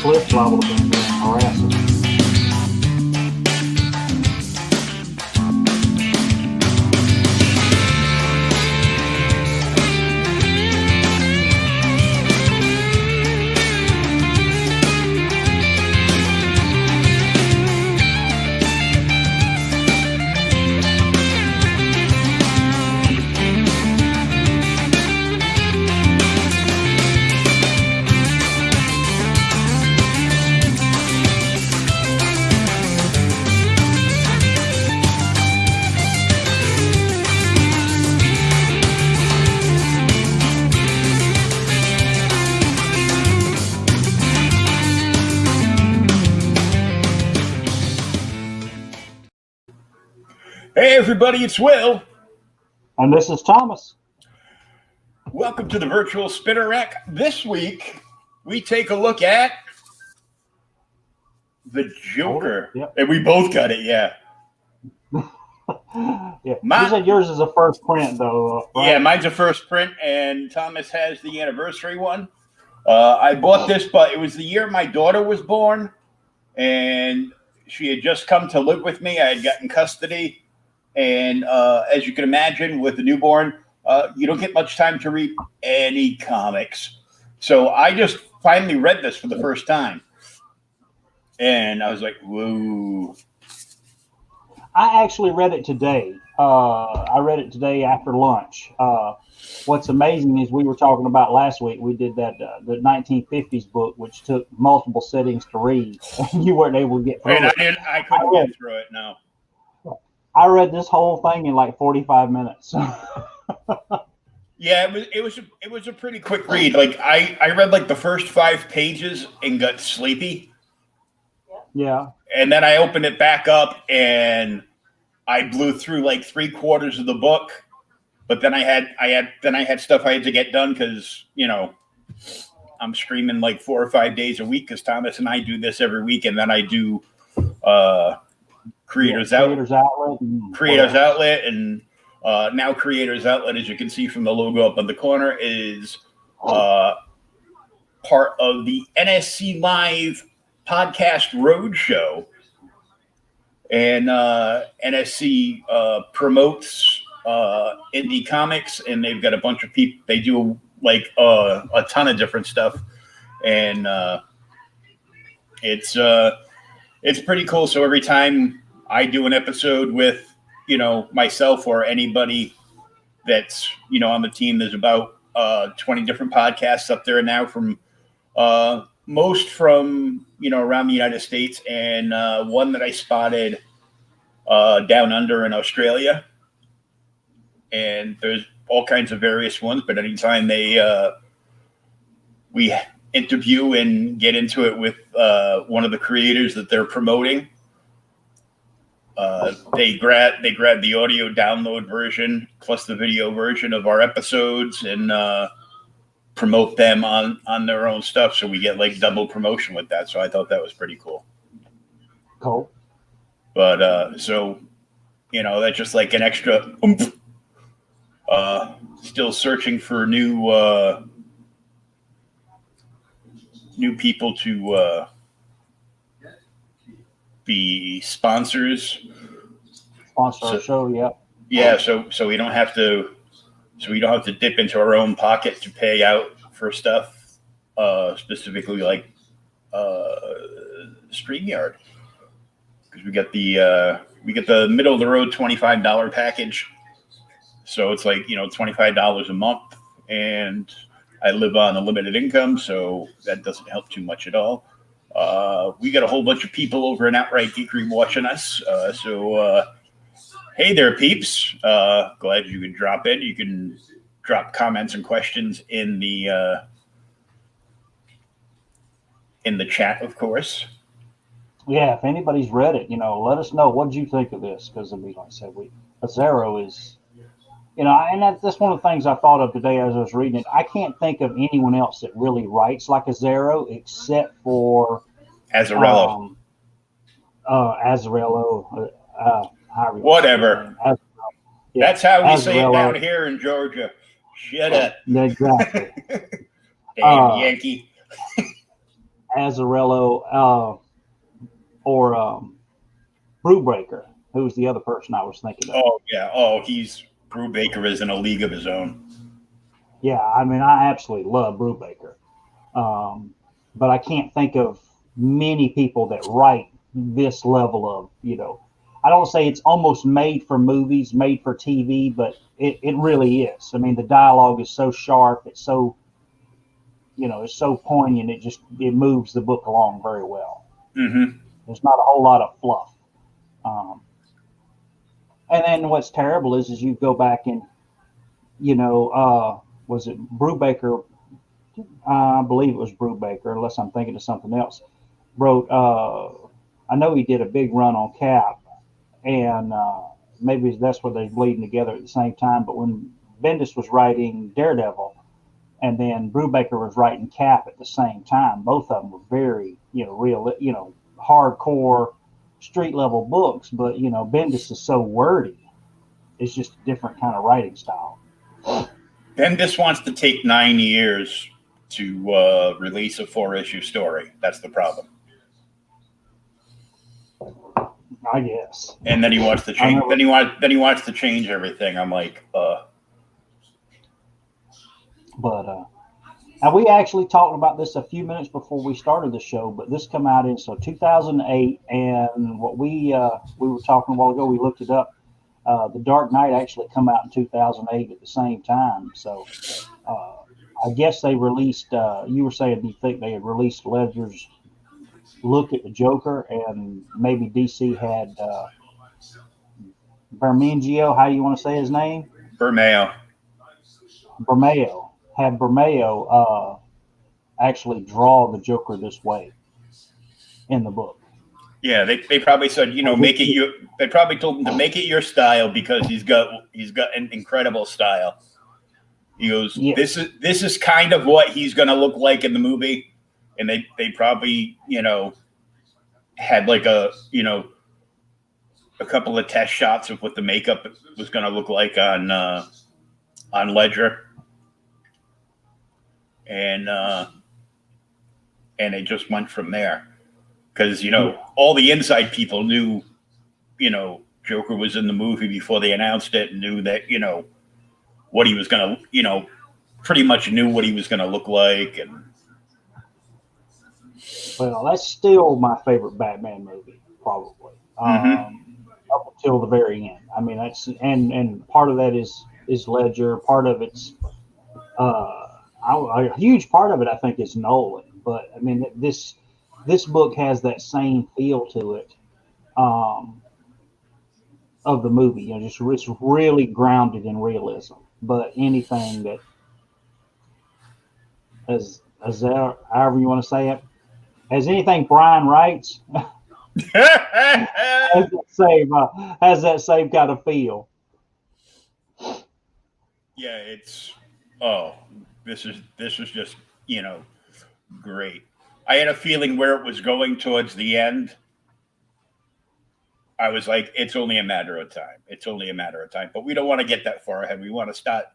Cliff's liable to be in there and harass him. Hey everybody, it's Will. And this is Thomas. Welcome to the Virtual Spinner Rack. This week, we take a look at the Joker. Yep. And we both got it, yeah. Yeah. You said yours is a first print, though. Right? Yeah, mine's a first print, and Thomas has the anniversary one. I bought this, but it was the year my daughter was born, and she had just come to live with me. I had gotten custody. And as you can imagine, with the newborn, you don't get much time to read any comics. So I just finally read this for the first time. And I was like, whoa. I actually read it today. I read it today after lunch. What's amazing is we were talking about last week. We did that the 1950s book, which took multiple sittings to read. And you weren't able to get through it. I couldn't get through it, no. I read this whole thing in like 45 minutes. Yeah, it was a pretty quick read. Like I read like the first 5 pages and got sleepy. Yeah. And then I opened it back up and I blew through like 3/4 of the book. But then I had stuff I had to get done because, you know, I'm streaming like 4 or 5 days a week because Thomas and I do this every week, and then I do Creators Outlet, and now Creators Outlet, as you can see from the logo up on the corner, is part of the NSC Live podcast roadshow, and NSC promotes indie comics, and they've got a bunch of people. They do like a ton of different stuff, and it's pretty cool. So every time I do an episode with, you know, myself or anybody that's, you know, on the team, there's about 20 different podcasts up there now from most from, you know, around the United States, and one that I spotted down under in Australia. And there's all kinds of various ones, but anytime we interview and get into it with one of the creators that they're promoting, they grab the audio download version plus the video version of our episodes and promote them on their own stuff. So we get like double promotion with that. So I thought that was pretty cool. Cool. But so, you know, that's just like an extra oomph. Still searching for new people to be sponsor our show. Yeah, so we don't have to dip into our own pocket to pay out for stuff, specifically like StreamYard, because we get the middle of the road $25 package. So it's like, you know, $25 a month, and I live on a limited income, so that doesn't help too much at all. We got a whole bunch of people over in Outright Geekery watching us. So hey there, peeps. Glad you could drop in. You can drop comments and questions in the chat, of course. Yeah, if anybody's read it, you know, let us know. What did you think of this? Because, I mean, like I said, Azero is, you know, and that's one of the things I thought of today as I was reading it. I can't think of anyone else that really writes like Azero except for Azarello. Azarello. Whatever. Yeah, that's how we Azarello. say it down here in Georgia. Shut up. Exactly. Damn Yankee. Azarello, or Brubaker, who's the other person I was thinking of. Oh yeah. Oh, he's Brubaker is in a league of his own. Yeah, I mean, I absolutely love Brubaker. But I can't think of many people that write this level of, I don't say it's almost made for movies, made for TV, but it really is. I mean, the dialogue is so sharp, it's so, it's so poignant. It moves the book along very well. Mm-hmm. There's not a whole lot of fluff. Um, and then what's terrible is you go back and, was it Brubaker? I believe it was Brubaker, unless I'm thinking of something else. Wrote, I know he did a big run on Cap, and maybe that's where they're bleeding together at the same time. But when Bendis was writing Daredevil, and then Brubaker was writing Cap at the same time, both of them were very, real, hardcore, street level books. But Bendis is so wordy; it's just a different kind of writing style. Bendis wants to take 9 years to release a 4-issue story. That's the problem. I guess. And then he wants to change. Then he wants to change everything. I'm like, But and we actually talked about this a few minutes before we started the show. But this come out in 2008, and what we were talking a while ago, we looked it up. The Dark Knight actually come out in 2008 at the same time. So I guess they released. You were saying you think they had released Ledger's look at the Joker, and maybe DC had Bermengio. How do you want to say his name? Bermeo. Had Bermeo actually draw the Joker this way in the book. Yeah, they probably said, make it your. They probably told him to make it your style because he's got an incredible style. He goes, yes. This is kind of what he's going to look like in the movie, and they probably had like a couple of test shots of what the makeup was going to look like on Ledger, and it just went from there. Because, all the inside people knew, Joker was in the movie before they announced it, and knew that, what he was going to, pretty much knew what he was going to look like. And well, that's still my favorite Batman movie, probably, up until the very end. I mean, that's and part of that is Ledger. Part of it's a huge part of it, I think, is Nolan. But I mean, this book has that same feel to it of the movie. Just it's really grounded in realism. But anything that, as however you want to say it, as anything Brian writes, has that same kind of feel. Yeah, it's this is just great. I had a feeling where it was going towards the end. I was like, it's only a matter of time. It's only a matter of time. But we don't want to get that far ahead. We want to start,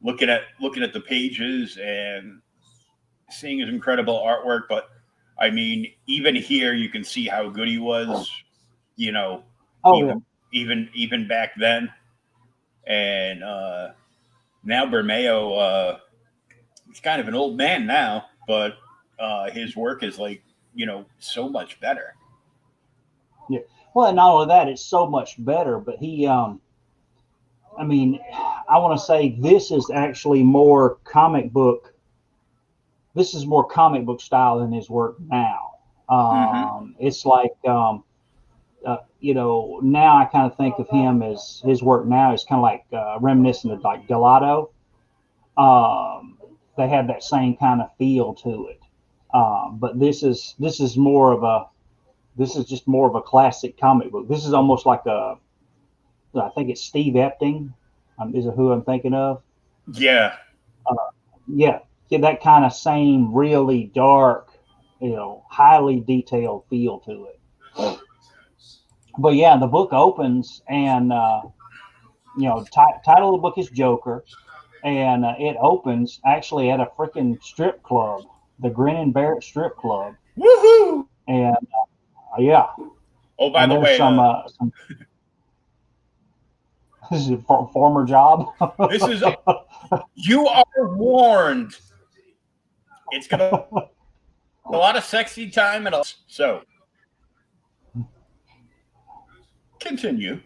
looking at the pages and seeing his incredible artwork. But I mean, even here, you can see how good he was. Even back then. And now Bermeo, he's kind of an old man now, but his work is like, so much better. Yeah. Well, and not only that, it's so much better, but he, I want to say this is actually more comic book. This is more comic book style than his work now. It's like, now I kind of think of him as his work now is kind of like reminiscent of like Gelato. They have that same kind of feel to it. But this is just more of a classic comic book. This is almost like I think it's Steve Epting. Is it who I'm thinking of? Yeah. Yeah, that kind of same really dark, highly detailed feel to it. But yeah, the book opens and, title of the book is Joker. And it opens actually at a freaking strip club the Grin and Bear It Strip Club. Woohoo! And yeah. Oh, by And the there's way, some this is a former job. this is you are warned. It's gonna a lot of sexy time and so continue.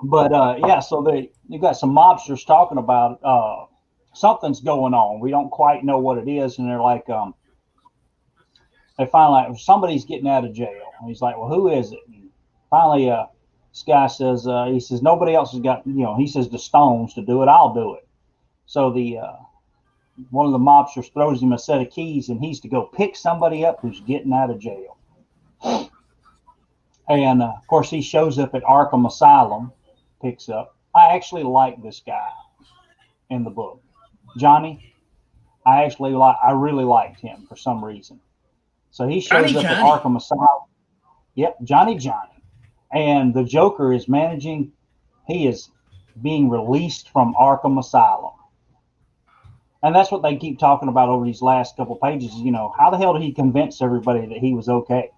But yeah, so you got some mobsters talking about something's going on. We don't quite know what it is, and they're like, they finally like somebody's getting out of jail. And he's like, well, who is it? And finally, this guy says, he says nobody else has got, he says the stones to do it. I'll do it. So the one of the mobsters throws him a set of keys, and he's to go pick somebody up who's getting out of jail. And of course, he shows up at Arkham Asylum, picks up. I actually like this guy in the book, Johnny. I really liked him for some reason. So he shows up at Arkham Asylum. Yep, Johnny. And the Joker is he is being released from Arkham Asylum. And that's what they keep talking about over these last couple pages. How the hell did he convince everybody that he was okay?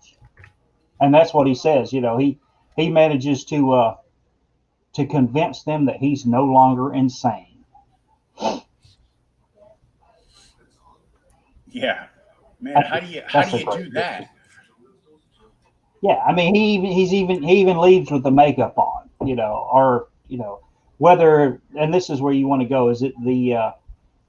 And that's what he says. He manages to convince them that he's no longer insane. Yeah, man. How do you do that? Yeah, I mean, he even leaves with the makeup on. Whether, and this is where you want to go.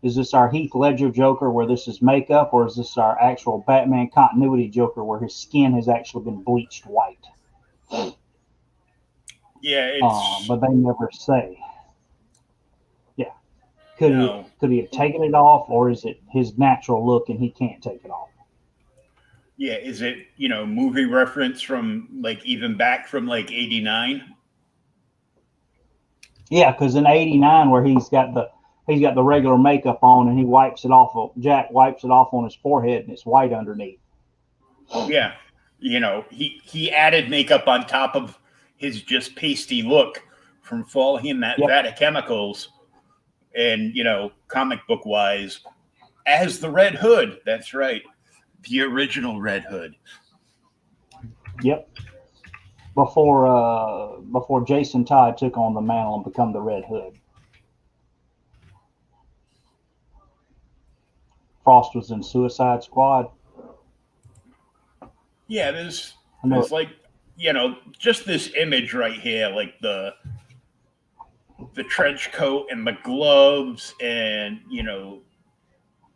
Is this our Heath Ledger Joker where this is makeup, or is this our actual Batman continuity Joker where his skin has actually been bleached white? Yeah, but they never say. Yeah, could he have taken it off, or is it his natural look and he can't take it off? Yeah, is it movie reference from even back from '89? Yeah, because in '89 where he's got the regular makeup on and he wipes it off. Jack wipes it off on his forehead and it's white underneath. Yeah, he added makeup on top of his just pasty look from falling in that vat of chemicals, and comic book wise, as the Red Hood. That's right, the original Red Hood. Yep. Before Jason Todd took on the mantle and become the Red Hood. Frost was in Suicide Squad. Yeah, there's just this image right here, like the trench coat and the gloves and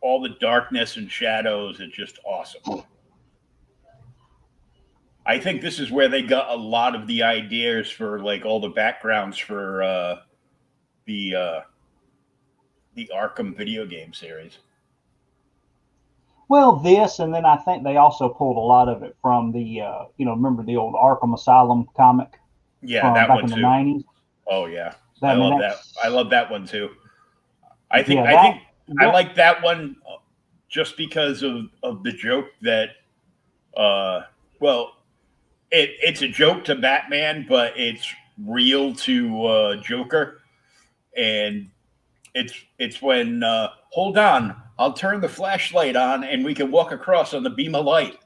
all the darkness and shadows. It's just awesome. I think this is where they got a lot of the ideas for all the backgrounds for the Arkham video game series. Well, this, and then I think they also pulled a lot of it from the, remember the old Arkham Asylum comic? Yeah, that one too. Back in the 90s? Oh, yeah. I love that. I love that one too. I think I like that one just because of the joke that, it's a joke to Batman, but it's real to Joker. And it's when, hold on, I'll turn the flashlight on and we can walk across on the beam of light.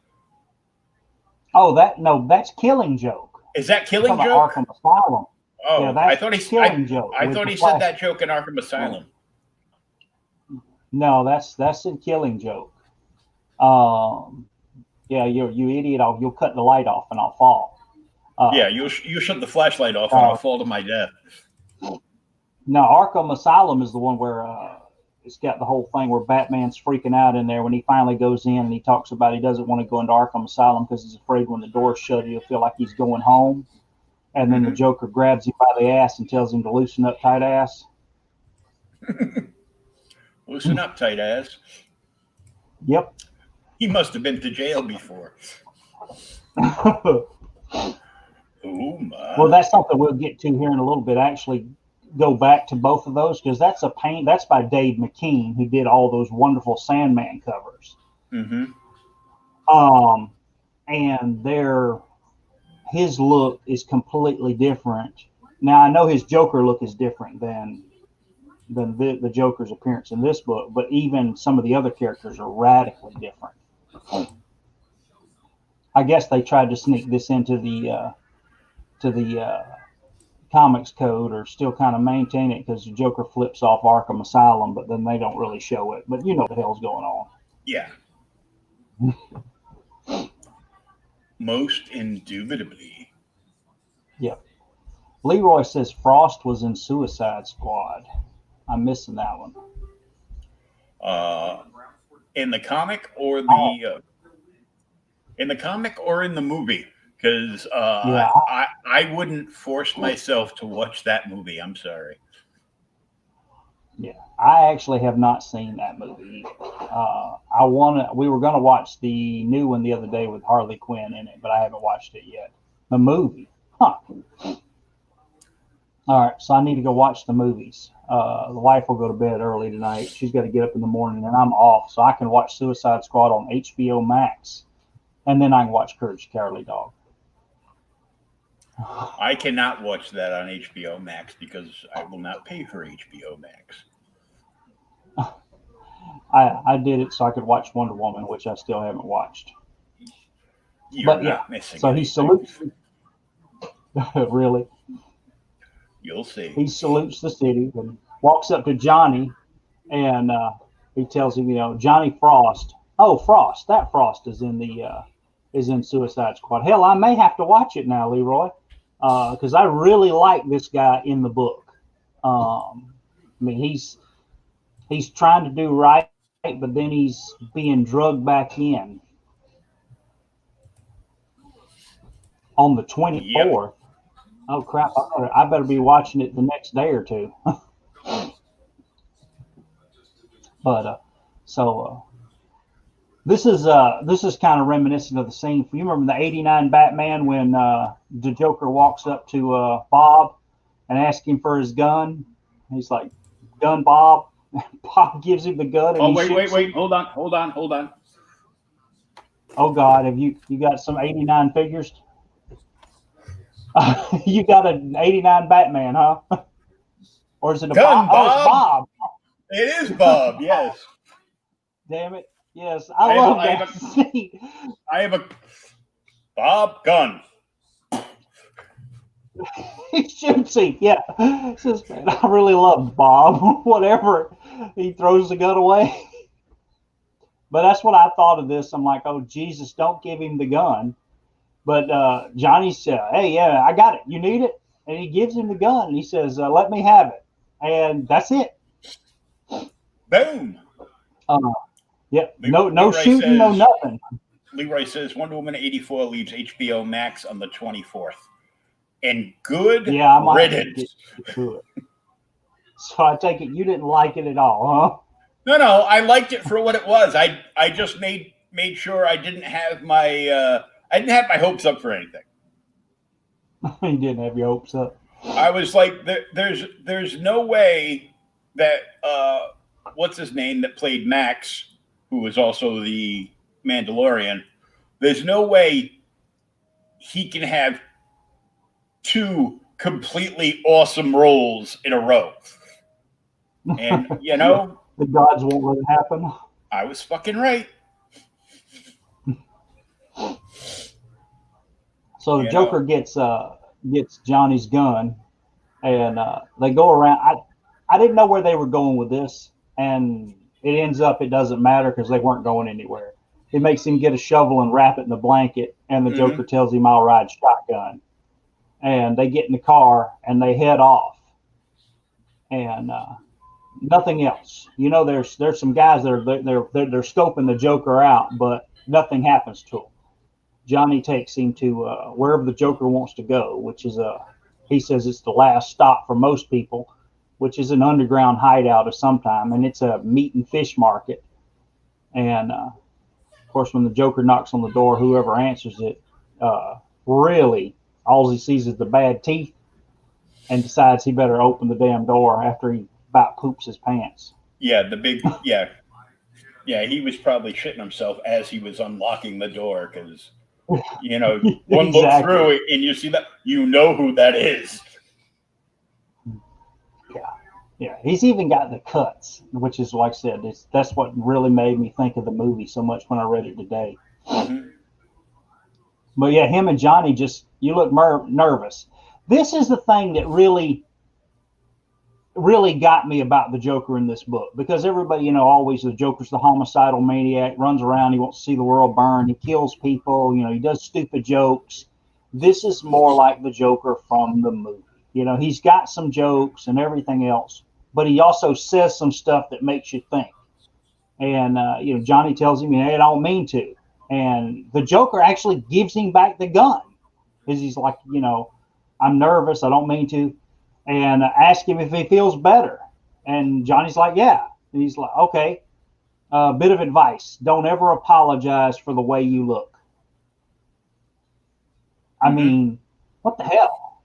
Oh, that's Killing Joke. Is that Killing Joke? Arkham Asylum. Oh, yeah, I thought he Joke. I thought he said that joke in Arkham Asylum. No, that's in Killing Joke. Yeah, you idiot! You'll cut the light off and I'll fall. Yeah, you shut the flashlight off and I'll fall to my death. No, Arkham Asylum is the one where it's got the whole thing where Batman's freaking out in there when he finally goes in and he talks about he doesn't want to go into Arkham Asylum because he's afraid when the door's shut he'll feel like he's going home. And then the Joker grabs him by the ass and tells him to loosen up, tight ass. Loosen up, tight ass. Yep. He must have been to jail before. Oh my. Well, that's something we'll get to here in a little bit. Actually, go back to both of those because that's by Dave McKean, who did all those wonderful Sandman covers. Mm-hmm. And his look is completely different. Now I know his Joker look is different than than the Joker's appearance in this book. But even some of the other characters are radically different. I guess they tried to sneak this into the comics code, or still kind of maintain it, because the Joker flips off Arkham Asylum, but then they don't really show it. But you know what the hell's going on. Yeah. Most indubitably. Yep. Leroy says Frost was in Suicide Squad. I'm missing that one. In the comic or the in the comic or in the movie? Because I wouldn't force myself to watch that movie. I'm sorry. Yeah, I actually have not seen that movie. We were going to watch the new one the other day with Harley Quinn in it, but I haven't watched it yet. The movie, huh? All right, so I need to go watch the movies. The wife will go to bed early tonight. She's got to get up in the morning, and I'm off, so I can watch Suicide Squad on HBO Max, and then I can watch Courage the Cowardly Dog. I cannot watch that on HBO Max because I will not pay for HBO Max. I did it so I could watch Wonder Woman, which I still haven't watched. You're not missing so anything. He salutes. Really? You'll see. He salutes the city and walks up to Johnny, and he tells him, Johnny Frost. Oh, Frost. That Frost is in Suicide Squad. Hell, I may have to watch it now, Leroy, because I really like this guy in the book. I mean, he's trying to do right, but then he's being drugged back in on the 24th. Yep. Oh crap! I better be watching it the next day or two. But this is kind of reminiscent of the scene. You remember the '89 Batman when the Joker walks up to Bob and asks him for his gun. He's like, "Gun, Bob." Bob gives him the gun. And wait! Hold on! Oh God, have you got some '89 figures? You got an '89 Batman, huh? Or is it a gun, Bob? Oh, it's Bob. It is Bob. Yes. Damn it! Yes, I love that scene. I have a Bob gun. He shoots him. Yeah, says, man, I really love Bob. Whatever, he throws the gun away. But that's what I thought of this. I'm like, oh Jesus, don't give him the gun. But Johnny said, hey, yeah, I got it. You need it? And he gives him the gun. And he says, let me have it. And that's it. Boom. Yep. No shooting, says, no nothing. Leroy says Wonder Woman 84 leaves HBO Max on the 24th. And good riddance. So I take it you didn't like it at all, huh? No, I liked it for what it was. I just made sure I didn't have my hopes up for anything. You didn't have your hopes up. I was like, there's no way that what's his name that played Max, who was also the Mandalorian, there's no way he can have two completely awesome roles in a row. And the gods won't let it happen. I was fucking right. So the Joker gets Johnny's gun, and they go around. I didn't know where they were going with this, and it ends up it doesn't matter because they weren't going anywhere. It makes him get a shovel and wrap it in the blanket, and the Joker tells him, "I'll ride shotgun." And they get in the car and they head off, and nothing else. There's some guys that are they're scoping the Joker out, but nothing happens to him. Johnny takes him to wherever the Joker wants to go, which is he says it's the last stop for most people, which is an underground hideout of some time, and it's a meat and fish market. And of course, when the Joker knocks on the door, whoever answers it, really, all he sees is the bad teeth, and decides he better open the damn door after he about poops his pants. Yeah, he was probably shitting himself as he was unlocking the door because. One exactly. Look through it and you see that, who that is. Yeah. Yeah, he's even got the cuts, which is like I said, that's what really made me think of the movie so much when I read it today. Mm-hmm. But yeah, him and Johnny just you look nervous. This is the thing that really got me about the Joker in this book because everybody, always the Joker's the homicidal maniac, runs around, he wants to see the world burn, he kills people, he does stupid jokes. This is more like the Joker from the movie. He's got some jokes and everything else, but he also says some stuff that makes you think. And Johnny tells him, "Hey, I don't mean to," and the Joker actually gives him back the gun because he's like, "I'm nervous, I don't mean to," and ask him if he feels better. And Johnny's like, "Yeah." And he's like, "Okay, a bit of advice: don't ever apologize for the way you look." I Mm-hmm. mean, what the hell?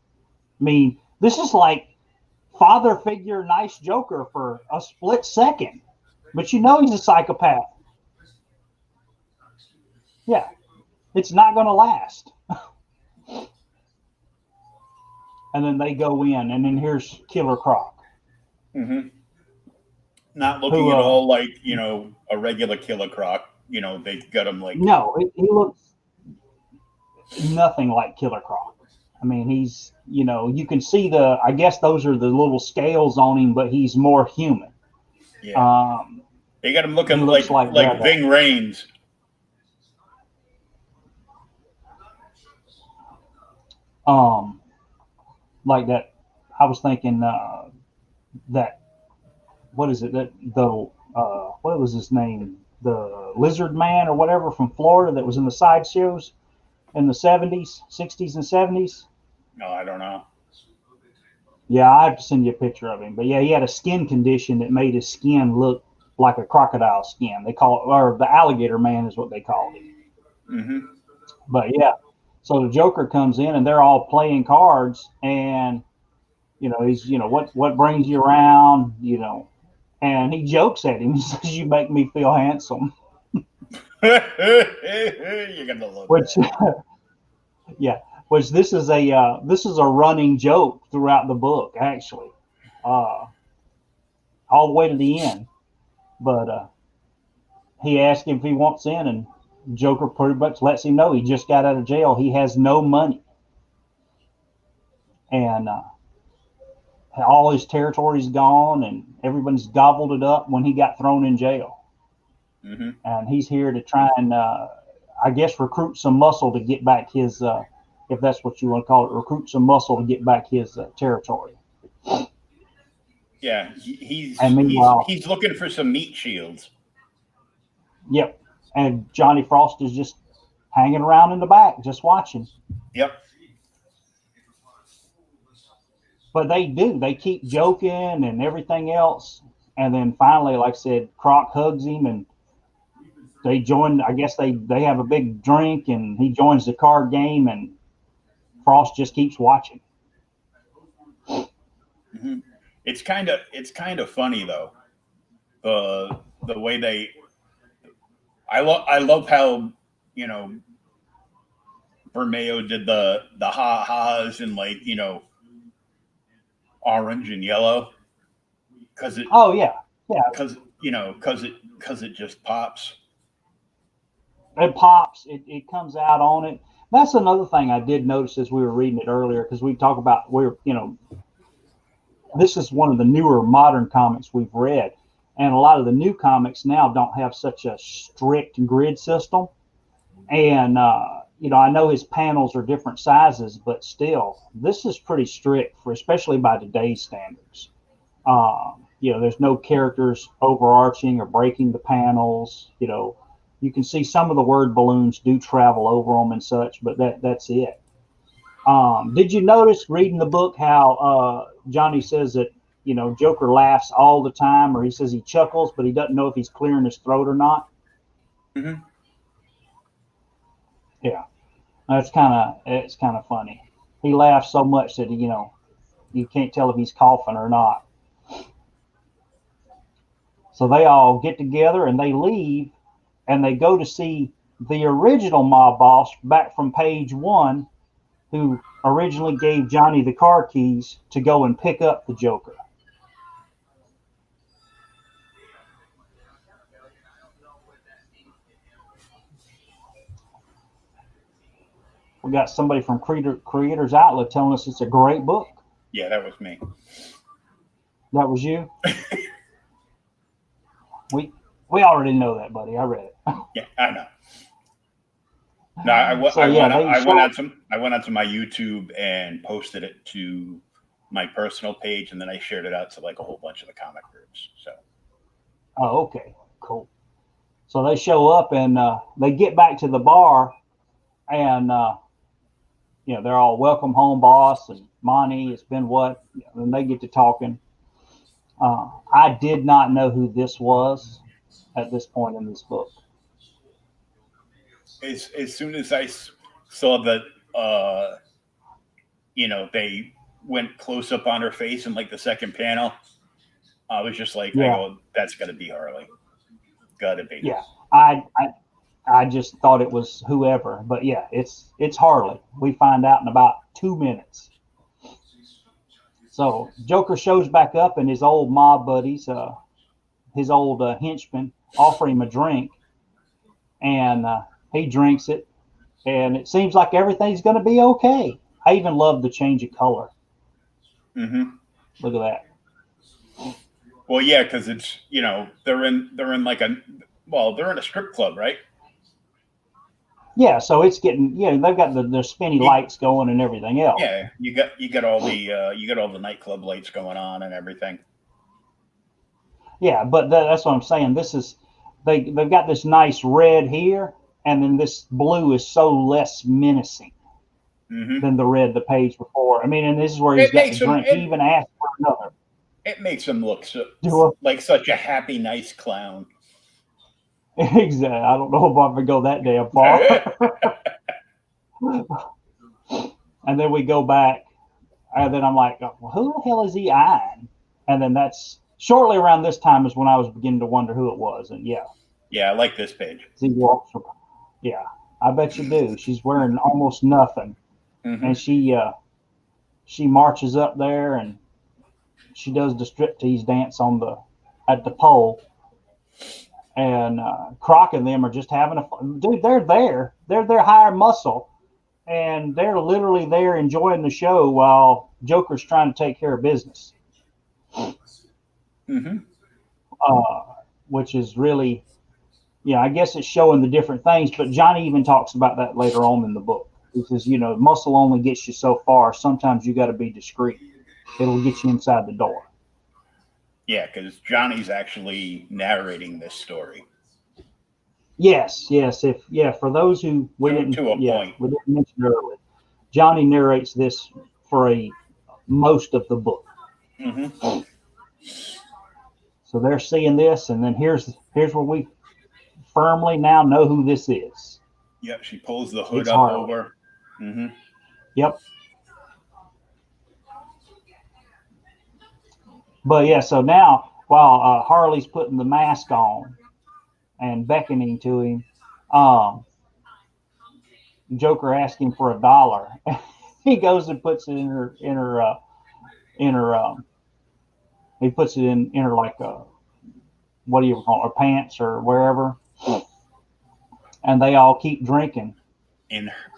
I mean, this is like father figure, nice Joker for a split second, but he's a psychopath. Yeah, it's not going to last. And then they go in, and then here's Killer Croc, Mm-hmm. Not who looking at all like a regular Killer Croc. They got him like. no, he looks nothing like Killer Croc. I mean, he's you can see I guess those are the little scales on him, but he's more human. Yeah, Um, they got him he looking looks like like Ving Rhames. um, like that. I was thinking that what is it that the what was his name, the Lizard Man or whatever from Florida that was in the side shows in the 70s, 60s, and 70s. No, I don't know. Yeah, I have to send you a picture of him. But yeah, he had a skin condition that made his skin look like a crocodile skin. They call it, or the alligator man is what they called him. Mm-hmm. But yeah, so the Joker comes in and they're all playing cards, and he's what brings you around, and he jokes at him. He says, "You make me feel handsome," You're gonna love which that. yeah, which this is a running joke throughout the book actually, uh, all the way to the end. But he asks him if he wants in, and Joker pretty much lets him know he just got out of jail. He has no money, and all his territory's gone, and everyone's gobbled it up when he got thrown in jail. Mm-hmm. And he's here to try and, I guess, recruit some muscle to get back his, if that's what you want to call it, recruit some muscle to get back his territory. Yeah, And meanwhile, he's looking for some meat shields. yep. And Johnny Frost is just hanging around in the back, just watching. Yep. But they do. They keep joking and everything else. And then finally, like I said, Croc hugs him and they join. I guess they have a big drink and he joins the card game and Frost just keeps watching. Mm-hmm. It's kind of funny though. The way they I love how you know Bermeo did the ha ha's and like orange and yellow because it Oh yeah, yeah. because it just pops. It pops. It comes out on it. That's another thing I did notice as we were reading it earlier because we talk about this is one of the newer modern comics we've read, and a lot of the new comics now don't have such a strict grid system. And I know his panels are different sizes, but still, this is pretty strict for especially by today's standards. There's no characters overarching or breaking the panels. You can see some of the word balloons do travel over them and such, but that's it. Did you notice reading the book how Johnny says that Joker laughs all the time, or he says he chuckles, but he doesn't know if he's clearing his throat or not? Mm-hmm. Yeah, it's kind of funny. He laughs so much that you can't tell if he's coughing or not. So they all get together and they leave, and they go to see the original mob boss back from page one, who originally gave Johnny the car keys to go and pick up the Joker. We got somebody from Creators Outlet telling us it's a great book. Yeah, that was me. That was you? We already know that, buddy. I read it. Yeah, I know. No, I went onto my YouTube and posted it to my personal page, and then I shared it out to like a whole bunch of the comic groups. So. Oh, okay, cool. So they show up and they get back to the bar, and they're all welcome home, boss, and Monty. It's been what? And they get to talking. I did not know who this was at this point in this book. As soon as I saw that, they went close up on her face in like the second panel, I was just like, Yeah. I go, that's got to be Harley. Got to be. Yeah, I just thought it was whoever, but yeah, it's Harley. We find out in about 2 minutes. So Joker shows back up, and his old mob buddies, his old henchmen, offer him a drink, and he drinks it, and it seems like everything's going to be okay. I even love the change of color. Mm-hmm. Look at that. Well, yeah, because it's they're in a strip club, right? Yeah, so it's getting they've got the spinny lights going and everything else. Yeah, you got all the nightclub lights going on and everything. Yeah, but that's what I'm saying. This is they've got this nice red here, and then this blue is so less menacing than the red the page before. I mean, and this is where he's got the drink. He even asked for another. It makes him look like such a happy, nice clown. Exactly. I don't know if I would go that damn far. And then we go back, and then I'm like, well, who the hell is he eyeing? And then that's shortly around this time is when I was beginning to wonder who it was. And yeah, I like this page. Yeah, I bet you do. She's wearing almost nothing, and she marches up there and she does the striptease dance at the pole. And Croc and them are just having a fun. Dude, they're there. They're their higher muscle, and they're literally there enjoying the show while Joker's trying to take care of business. Which is really, I guess it's showing the different things. But Johnny even talks about that later on in the book. He says, muscle only gets you so far. Sometimes you got to be discreet. It'll get you inside the door. Yeah, because Johnny's actually narrating this story. Yes. For those who we didn't mention earlier, Johnny narrates this for most of the book. So they're seeing this, and then here's where we firmly now know who this is. Yep, she pulls the hood up over. Yep. But yeah, so now while Harley's putting the mask on and beckoning to him, Joker asks him for $1. He goes and puts it in her he puts it in her like what do you call it, her pants or wherever, and they all keep drinking.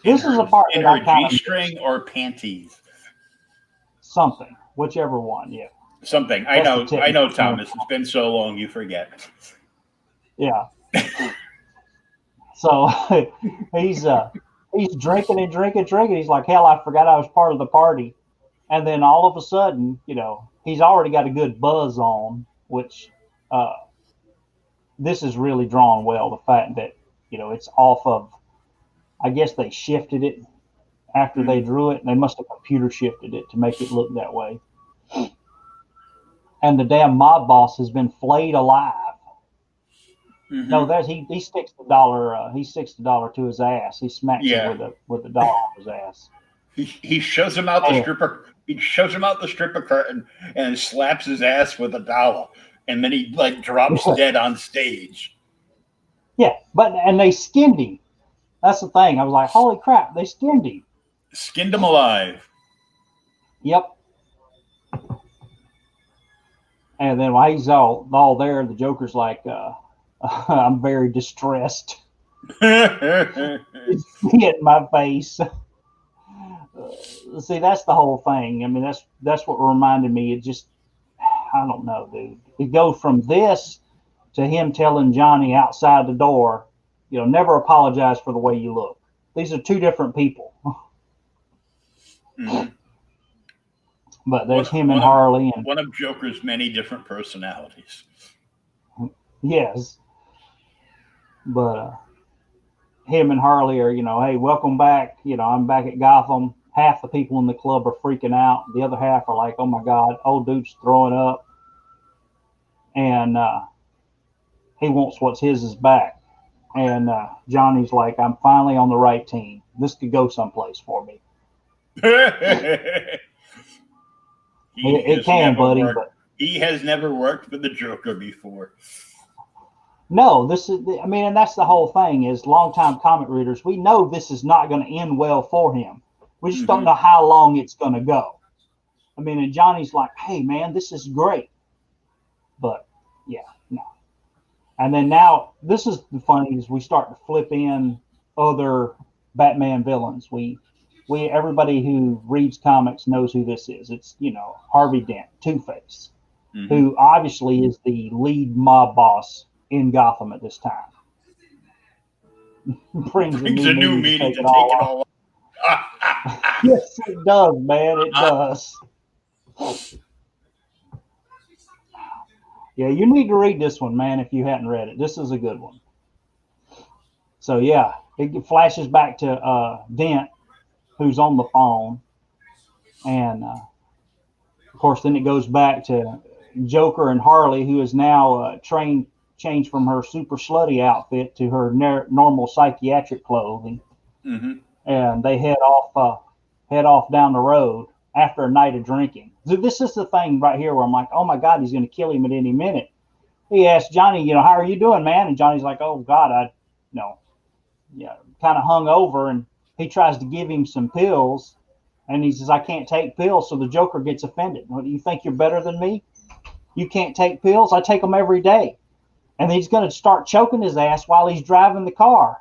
This is a part in her G-string or panties, something, whichever one, yeah. Something. I know, Thomas. It's been so long, you forget. Yeah. So he's drinking and drinking. He's like, hell, I forgot I was part of the party. And then all of a sudden, he's already got a good buzz on, which this is really drawn well. The fact that, it's off of, I guess they shifted it after they drew it. They must have computer shifted it to make it look that way. And the damn mob boss has been flayed alive. No, he sticks the dollar. He sticks the dollar to his ass. He smacks it with the dollar on his ass. He shows him out the stripper. He shows him out the stripper curtain and slaps his ass with $1, and then he drops dead on stage. Yeah, and they skinned him. That's the thing. I was like, holy crap, they skinned him. Skinned him alive. Yep. And then while he's all there, the Joker's like, I'm very distressed. He's in my face. see, that's the whole thing. I mean, that's what reminded me. It just, I don't know, dude. It goes from this to him telling Johnny outside the door, never apologize for the way you look. These are two different people. Mm-hmm. But there's him and Harley, and one of Joker's many different personalities. Yes, but him and Harley are, hey, welcome back. I'm back at Gotham. Half the people in the club are freaking out. The other half are like, oh my God, old dude's throwing up. And he wants what's his is back. And Johnny's like, I'm finally on the right team. This could go someplace for me. It can, buddy. But he has never worked for the Joker before. No, and that's the whole thing is longtime comic readers. We know this is not going to end well for him. We just don't know how long it's going to go. I mean, and Johnny's like, hey, man, this is great. But, yeah, no. And then now, this is the funny is we start to flip in other Batman villains. Everybody who reads comics knows who this is. It's, Harvey Dent, Two-Face, who obviously is the lead mob boss in Gotham at this time. brings a new meaning to take it all off. Yes, it does, man. It does. Yeah, you need to read this one, man, if you hadn't read it. This is a good one. So, yeah, it flashes back to Dent, who's on the phone. And, of course, then it goes back to Joker and Harley, who is now changed from her super slutty outfit to her normal psychiatric clothing. And they head off down the road after a night of drinking. So this is the thing right here where I'm like, oh my God, he's going to kill him at any minute. He asks Johnny, how are you doing, man? And Johnny's like, oh God, kind of hung over, and he tries to give him some pills, and he says, I can't take pills. So the Joker gets offended. What, do you think you're better than me? You can't take pills? I take them every day. And he's going to start choking his ass while he's driving the car.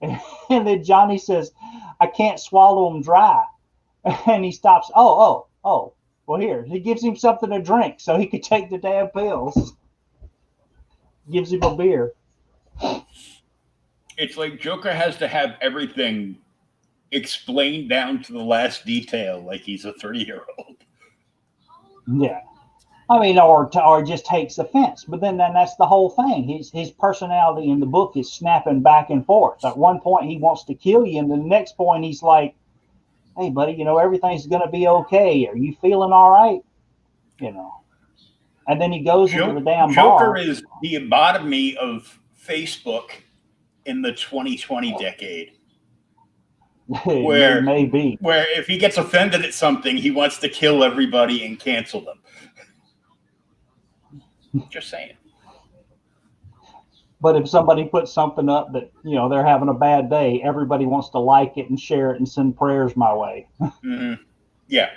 And then Johnny says, I can't swallow them dry. And he stops. Oh. Well, here. He gives him something to drink so he could take the damn pills. Gives him a beer. It's like Joker has to have everything explained down to the last detail like he's a 30-year-old. Yeah. I mean, or just takes offense. But then that's the whole thing. His personality in the book is snapping back and forth. At one point, he wants to kill you, and the next point, he's like, hey, buddy, everything's going to be okay. Are you feeling all right? And then he goes into the damn bar. Joker is the epitome of Facebook in the 2020 decade. Where maybe. Where if he gets offended at something, he wants to kill everybody and cancel them. Just saying. But if somebody puts something up that, they're having a bad day, everybody wants to like it and share it and send prayers my way. Yeah.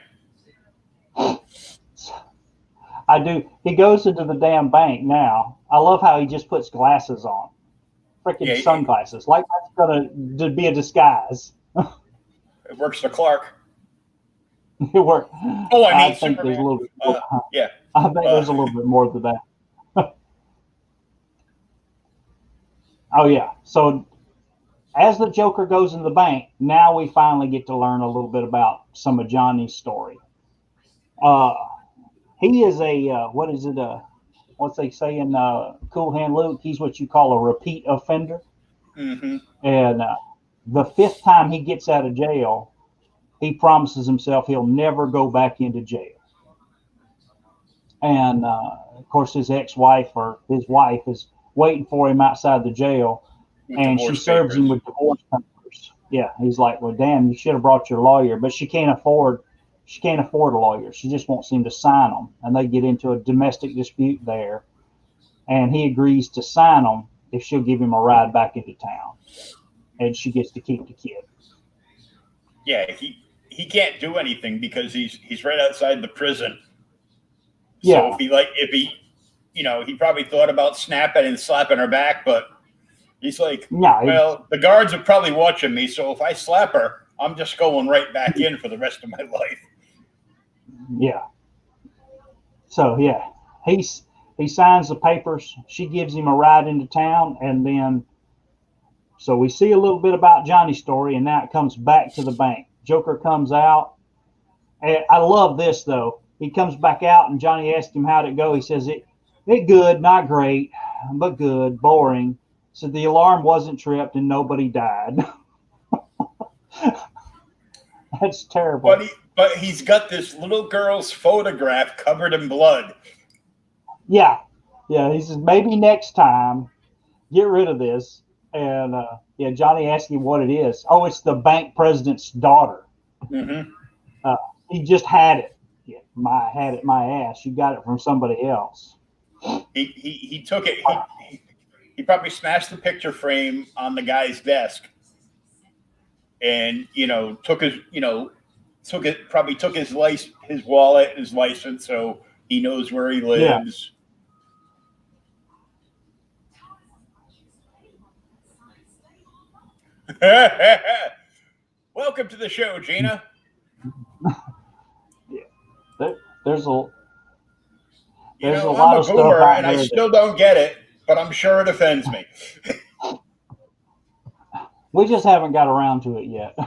I do. He goes into the damn bank now. I love how he just puts glasses on. Freaking sunglasses. Like that's going to be a disguise. It works for Clark. It worked. Oh, I think Superman. There's a little bit more. Yeah. I think there's a little bit more to that. Oh, yeah. So as the Joker goes in the bank, now we finally get to learn a little bit about some of Johnny's story. He is what's they say in Cool Hand Luke? He's what you call a repeat offender. And the fifth time he gets out of jail, he promises himself he'll never go back into jail. And, of course, his ex-wife or his wife is waiting for him outside the jail, and she serves him with divorce papers. Yeah, he's like, well, damn, you should have brought your lawyer. But she can't afford a lawyer. She just wants him to sign them, and they get into a domestic dispute there. And he agrees to sign them if she'll give him a ride back into town, and she gets to keep the kid. Yeah, he can't do anything because he's right outside the prison. Yeah. So if he he probably thought about snapping and slapping her back, but He's like, Yeah, well, the guards are probably watching me, so if I slap her, I'm just going right back in for the rest of my life. yeah. So yeah, he signs the papers. She gives him a ride into town, and then so we see a little bit about Johnny's story, and now it comes back to the bank. Joker comes out, and I love this though. He comes back out, and Johnny asks him how'd it go. He says it good, not great, but good, boring. So the alarm wasn't tripped, and nobody died. That's terrible. But he's got this little girl's photograph covered in blood. Yeah, yeah. He says maybe next time, get rid of this. And yeah, Johnny asked him what it is. Oh, it's the bank president's daughter. Mm-hmm. He just had it. Yeah, had it my ass. You got it from somebody else. He took it. He probably smashed the picture frame on the guy's desk, and took his probably took his wallet, his license, so he knows where he lives. Yeah. Welcome to the show, Gina. Yeah, there's a lot I'm a of stuff boomer, out and there I still don't get it, but I'm sure it offends me. We just haven't got around to it yet.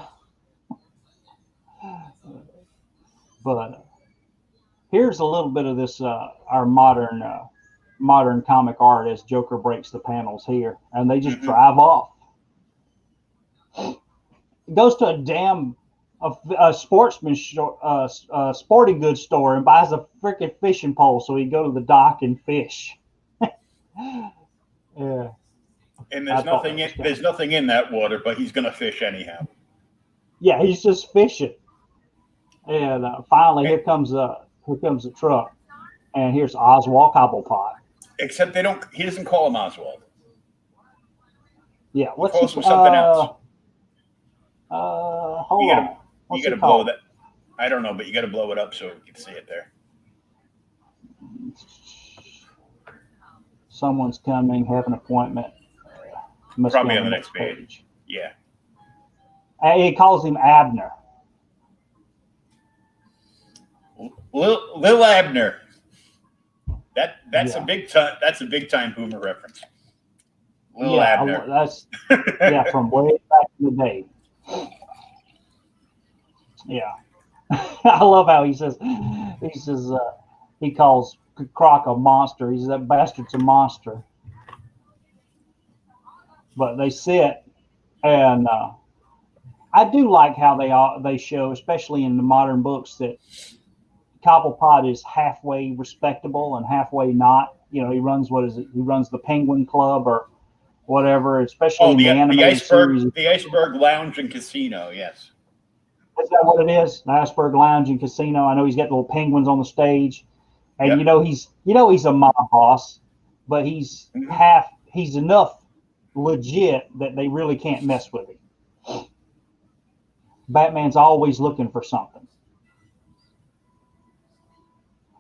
But here's a little bit of this our modern comic art as Joker breaks the panels here, and they just drive off. It goes to a damn sporting goods store and buys a freaking fishing pole so he can go to the dock and fish. Yeah. And there's nothing in that water, but he's gonna fish anyhow. Yeah, he's just fishing. And finally, here comes a truck, and here's Oswald Cobblepot. Except he doesn't call him Oswald. Yeah, what's he calls him something else? Hold on. You gotta blow that. I don't know, but you gotta blow it up so you can see it there. Someone's coming, have an appointment. Probably on the next page. Yeah. He calls him Abner. Lil Abner. That's a big time. That's a big time boomer reference. Lil Abner. That's from way back in the day. Yeah. I love how he says he calls Croc a monster. He says that bastard's a monster. But they sit, and I do like how they show, especially in the modern books, that Cobblepot is halfway respectable and halfway not. He runs He runs the Penguin Club or whatever, especially in the animated series. The Iceberg Lounge and Casino, yes. Is that what it is? The Iceberg Lounge and Casino. I know he's got little penguins on the stage, and he's a mob boss, but he's enough legit that they really can't mess with him. Batman's always looking for something.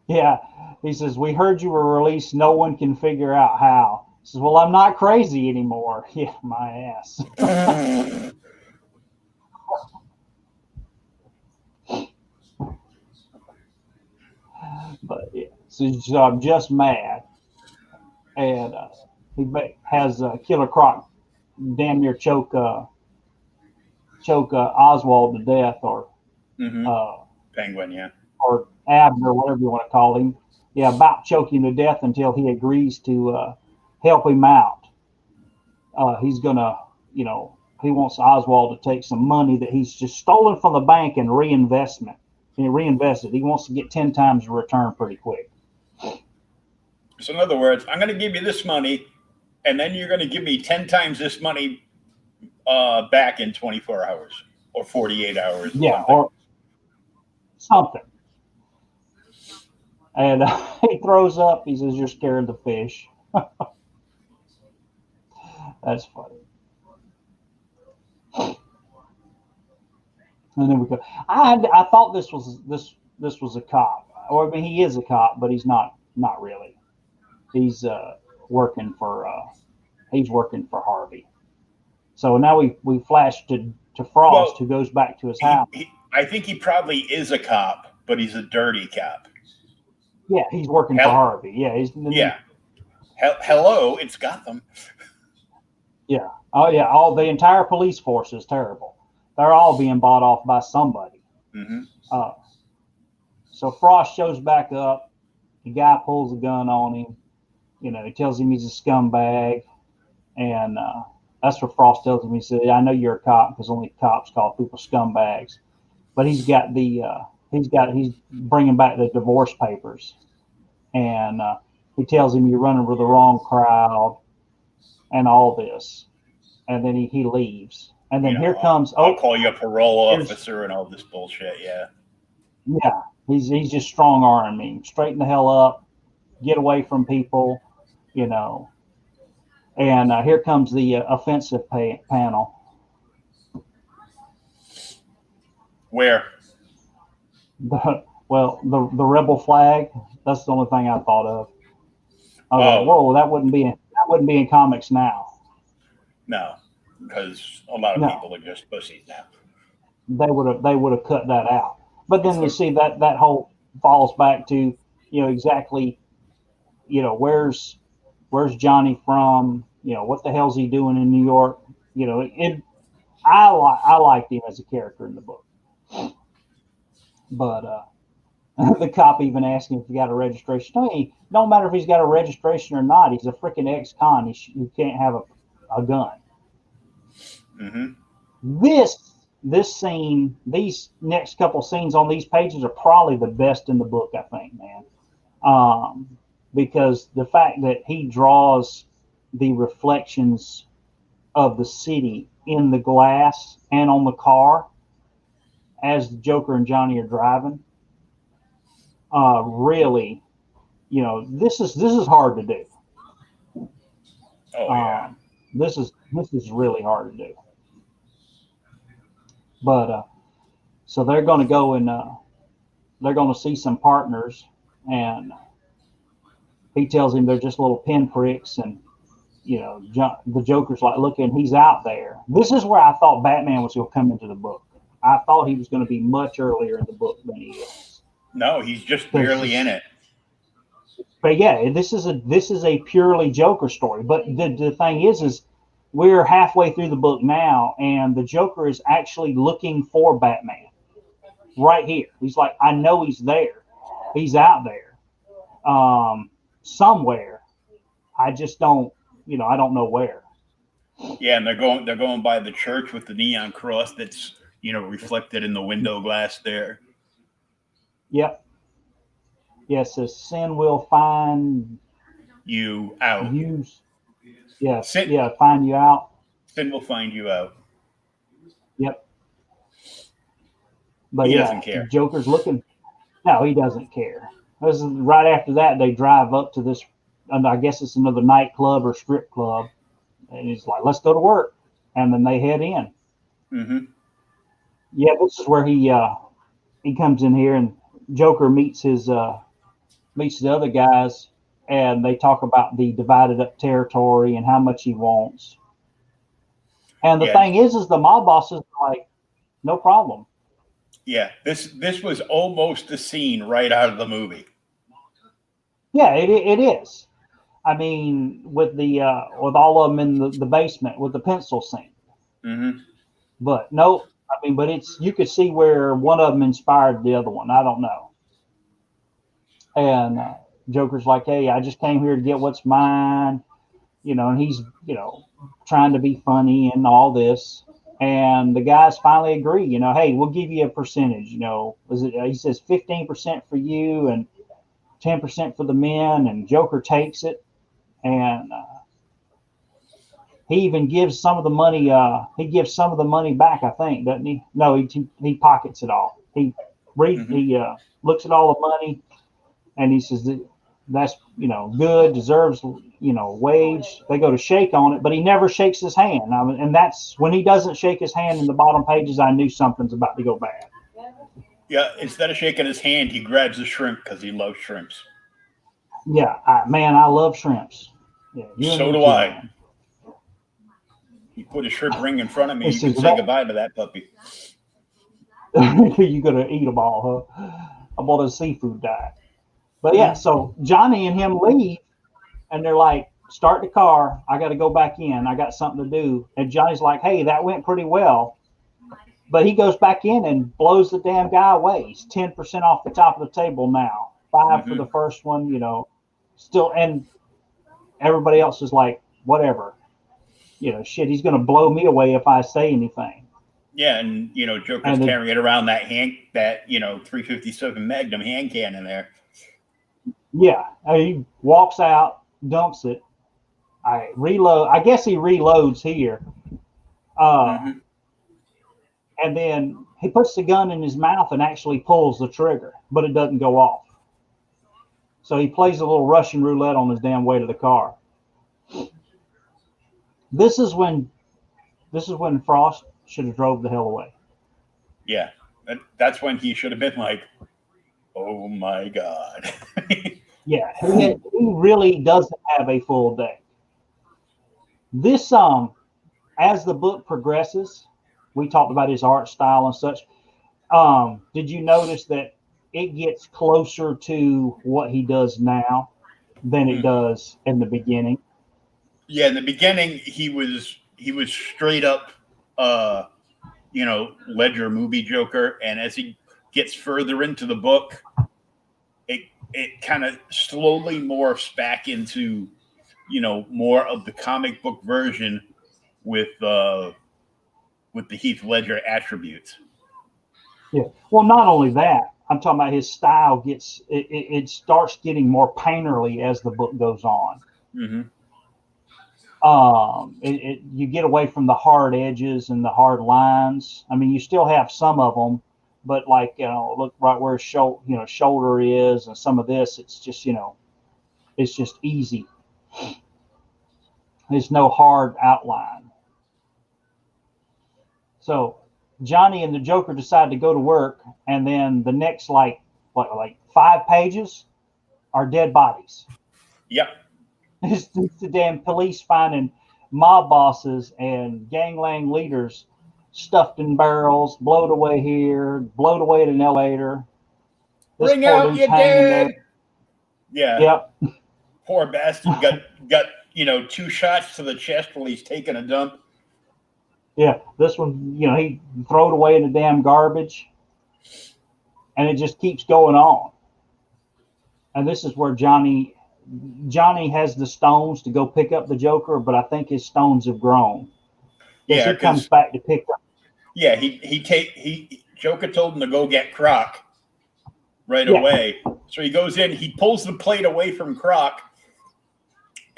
Yeah, he says, we heard you were released. No one can figure out how. He says, well, I'm not crazy anymore. Yeah, my ass. But yeah, so I'm just mad. And he has Killer Croc damn near choke Oswald to death, or Penguin, yeah, or Abner, whatever you want to call him. Yeah, about choke him to death until he agrees to help him out. He's gonna, he wants Oswald to take some money that he's just stolen from the bank and reinvest it. He wants to get 10 times the return pretty quick. So in other words, I'm going to give you this money, and then you're going to give me 10 times this money back in 24 hours or 48 hours. Yeah, or something. And he throws up. He says, "You're scared of the fish." That's funny. And then we go. I thought this was a cop, or I mean, he is a cop, but he's not really. He's working for He's working for Harvey. So now we flash to Frost, who goes back to his house. I think he probably is a cop, but he's a dirty cop. Yeah, he's working for Harvey. Yeah, Hello, it's Gotham. Yeah. Oh yeah. The entire police force is terrible. They're all being bought off by somebody. Mm-hmm. So Frost shows back up. The guy pulls a gun on him. He tells him he's a scumbag, and that's what Frost tells him. He said, "I know you're a cop because only cops call people scumbags." But he's bringing back the divorce papers, and he tells him you're running with the wrong crowd, and all this, and then he leaves, and then here comes. I'll call you a parole officer and all this bullshit. Yeah. Yeah, he's just strong arming me. Straighten the hell up, get away from people, And here comes the offensive panel. Where? The rebel flag. That's the only thing I thought of. Like, whoa, that wouldn't be in comics now. No, because a lot of people are just pussies now. They would have cut that out. But then you see that whole falls back to exactly where's Johnny from? What the hell's he doing in New York? I liked him as a character in the book, but the cop even asked him if he got a registration. I mean, no matter if he's got a registration or not, he's a freaking ex-con. He can't have a gun. Mm-hmm. This scene, these next couple scenes on these pages are probably the best in the book, I think, man. Because the fact that he draws the reflections of the city in the glass and on the car as the Joker and Johnny are driving, really, this is hard to do. Oh yeah. This is really hard to do. But so they're going to go and they're going to see some partners, and he tells him they're just little pinpricks, and the Joker's like, look, and he's out there. This is where I thought Batman was going to come into the book. I thought he was going to be much earlier in the book than he is. No, he's just barely in it. But yeah, this is a purely Joker story. But the thing is we're halfway through the book now, and the Joker is actually looking for Batman right here. He's like, I know he's there. He's out there somewhere. I just don't, I don't know where. Yeah, and they're going by the church with the neon cross that's, reflected in the window glass there. Yep. Yes, yeah, sin will find you out. Yes. Find you out. Sin will find you out. Yep. But he doesn't care. Joker's looking. No, he doesn't care. This is right after that. They drive up to this, and I guess it's another nightclub or strip club, and he's like, "Let's go to work," and then they head in. Mm-hmm. Yeah, this is where he comes in here, and Joker meets the other guys, and they talk about the divided up territory and how much he wants. And the thing is the mob boss is like, no problem. Yeah, this was almost a scene right out of the movie. Yeah, it is. I mean, with with all of them in the basement with the pencil scene. Mm-hmm. But no, I mean, but you could see where one of them inspired the other one. I don't know. And Joker's like, hey, I just came here to get what's mine, and he's, trying to be funny and all this. And the guys finally agree, hey, we'll give you a percentage, he says 15% for you and 10% for the men, and Joker takes it. And he even gives some of the money, back, I think, doesn't he? No, he pockets it all. He looks at all the money, and he says that's good, deserves wage. They go to shake on it, but he never shakes his hand. And that's when he doesn't shake his hand in the bottom pages. I knew something's about to go bad. Yeah, instead of shaking his hand, he grabs the shrimp because he loves shrimps. Yeah, I love shrimps. Yeah, so do I. He put a shrimp ring in front of me. He You says, can say goodbye to that puppy. You're gonna eat them all, huh? I'm on a seafood diet. But yeah, so Johnny and him leave, and they're like, "Start the car. I got to go back in. I got something to do." And Johnny's like, "Hey, that went pretty well." But he goes back in and blows the damn guy away. He's 10% off the top of the table now. 5 for the first one, still, and everybody else is like, whatever. Shit, he's going to blow me away if I say anything. Yeah, and Joker's carrying around that 357 Magnum hand cannon there. Yeah, he walks out, dumps it. I reload. I guess he reloads here. And then he puts the gun in his mouth and actually pulls the trigger, but it doesn't go off. So he plays a little Russian roulette on his damn way to the car. This is when Frost should have drove the hell away. Yeah, that's when he should have been like, "Oh my God." Yeah, he really doesn't have a full day. This as the book progresses, we talked about his art style and such. Did you notice that it gets closer to what he does now than it does in the beginning? Yeah, in the beginning he was straight up Ledger movie Joker, and as he gets further into the book, it kind of slowly morphs back into more of the comic book version with the Heath Ledger attributes. Yeah. Well, not only that, I'm talking about his style it starts getting more painterly as the book goes on. You get away from the hard edges and the hard lines. I mean, you still have some of them, but look right where his shoulder is, and some of this, it's just it's just easy. There's no hard outline. So Johnny and the Joker decide to go to work, and then the next like 5 pages are dead bodies. Yep. It's the damn police finding mob bosses and gangland leaders stuffed in barrels, blowed away here, blowed away in an elevator. Bring out your dead. Yeah. Yep. Poor bastard got 2 shots to the chest while he's taking a dump. Yeah, this one, he throw it away in the damn garbage, and it just keeps going on. And this is where Johnny has the stones to go pick up the Joker, but I think his stones have grown. Yeah, he comes back to pick up. Yeah, Joker told him to go get Croc right away. So he goes in, he pulls the plate away from Croc,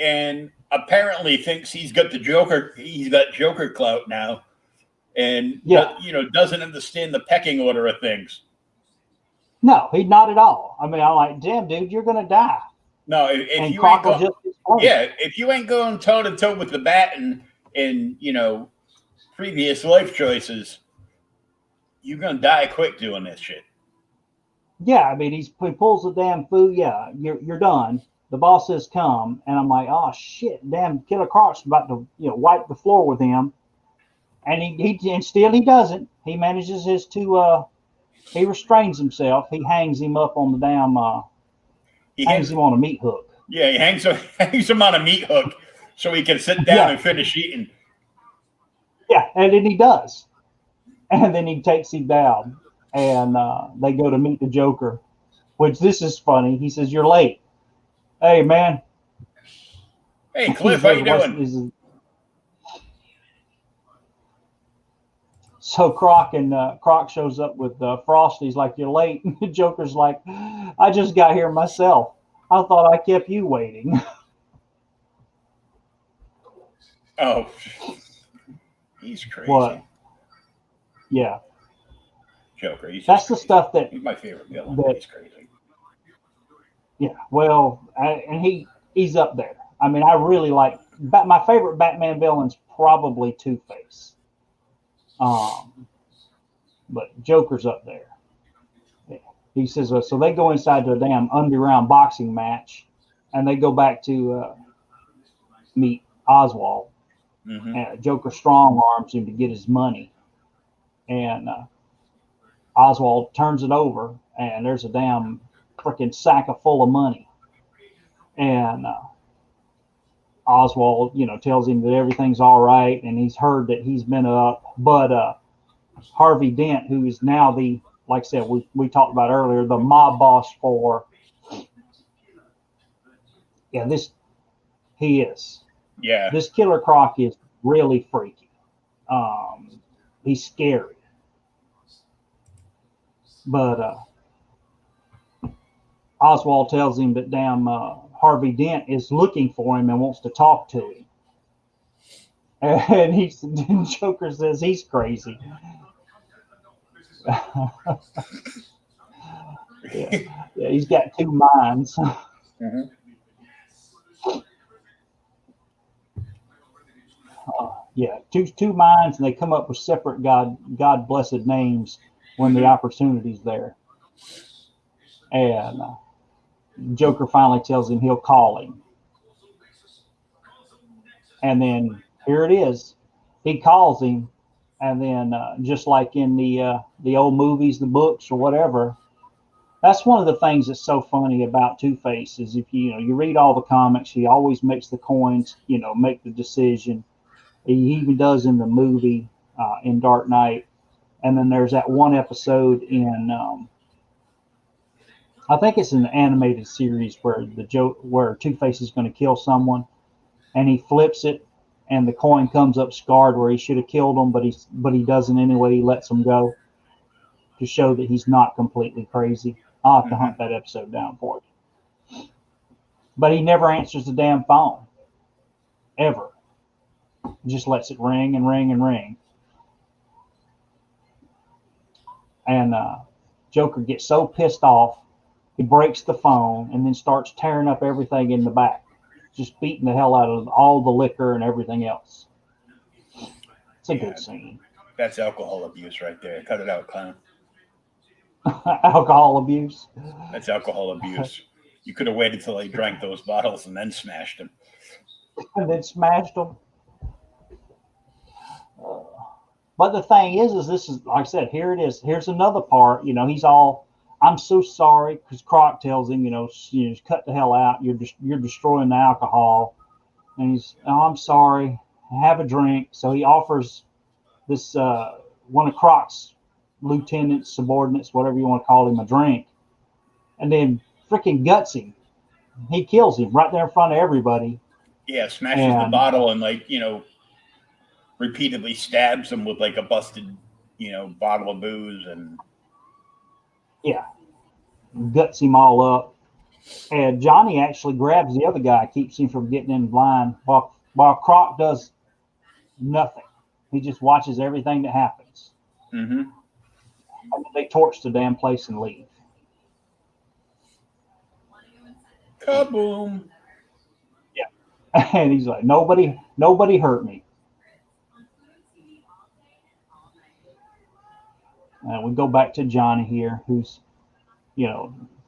and apparently thinks he's got Joker clout now, and doesn't understand the pecking order of things. No, he not at all. I mean, I'm like, damn, dude, you're gonna die. No, if you ain't going toe to toe with the Bat and previous life choices, you're gonna die quick doing this shit. Yeah, I mean, he pulls the damn food. Yeah, you're done. The boss says come, and I'm like, oh shit, damn, Killer Croc's about to wipe the floor with him, and he still he doesn't. He manages he restrains himself. He hangs him up on the damn. He hangs him on a meat hook. Yeah, he hangs him on a meat hook so he can sit down and finish eating. Yeah, and then he does, and then he takes him down, and they go to meet the Joker, which this is funny. He says, "You're late." Hey, man. Hey, Cliff, how you doing? So Croc shows up with Frosty. He's like, "You're late." The Joker's like, "I just got here myself. I thought I kept you waiting." Oh, he's crazy. What? Yeah. Joker. That's the stuff that he's my favorite villain. He's crazy. Yeah, well, and he's up there. I mean, I really like my favorite Batman villain's probably Two-Face. But Joker's up there. Yeah. He says, so they go inside to a damn underground boxing match, and they go back to meet Oswald. Mm-hmm. And Joker strong arms him to get his money. And Oswald turns it over, and there's a damn freaking sack full of money. And Oswald, tells him that everything's all right, and he's heard that he's been up. But Harvey Dent, who is now like I said, we talked about earlier, the mob boss for, he is. Yeah. This Killer Croc is really freaky. He's scary. But Oswald tells him that damn Harvey Dent is looking for him and wants to talk to him. And Joker says he's crazy. yeah, he's got two minds. Mm-hmm. Two minds, and they come up with separate God blessed names when the opportunity's there. And Joker finally tells him he'll call him. And then here it is. He calls him, and then just like in the old movies, the books, or whatever, that's one of the things that's so funny about Two-Face is if you read all the comics, he always makes the coins, make the decision. He even does in the movie in Dark Knight. And then there's that one episode in I think it's an animated series where Two-Face is going to kill someone, and he flips it, and the coin comes up scarred where he should have killed him, but he doesn't anyway. He lets him go to show that he's not completely crazy. I'll have to hunt that episode down for you. But he never answers the damn phone, ever. He just lets it ring and ring and ring. And Joker gets so pissed off, he breaks the phone and then starts tearing up everything in the back, just beating the hell out of all the liquor and everything else. It's a good scene. That's alcohol abuse right there. Cut it out, clown. Alcohol abuse? That's alcohol abuse. You could have waited till he drank those bottles and then smashed them. And then smashed them. But the thing is this is, like I said, here it is. Here's another part. He's all, I'm so sorry, because Croc tells him, cut the hell out. You're destroying the alcohol. And he's, oh, I'm sorry. Have a drink. So he offers this one of Croc's lieutenants, subordinates, whatever you want to call him, a drink. And then freaking guts him. He kills him right there in front of everybody. Yeah, smashes the bottle and repeatedly stabs him with a busted, bottle of booze and guts him all up. And Johnny actually grabs the other guy, keeps him from getting in line, while Croc does nothing. He just watches everything that happens. Mm-hmm. And they torch the damn place and leave. Kaboom! Yeah, and he's like, nobody hurt me. And we go back to Johnny here, who's,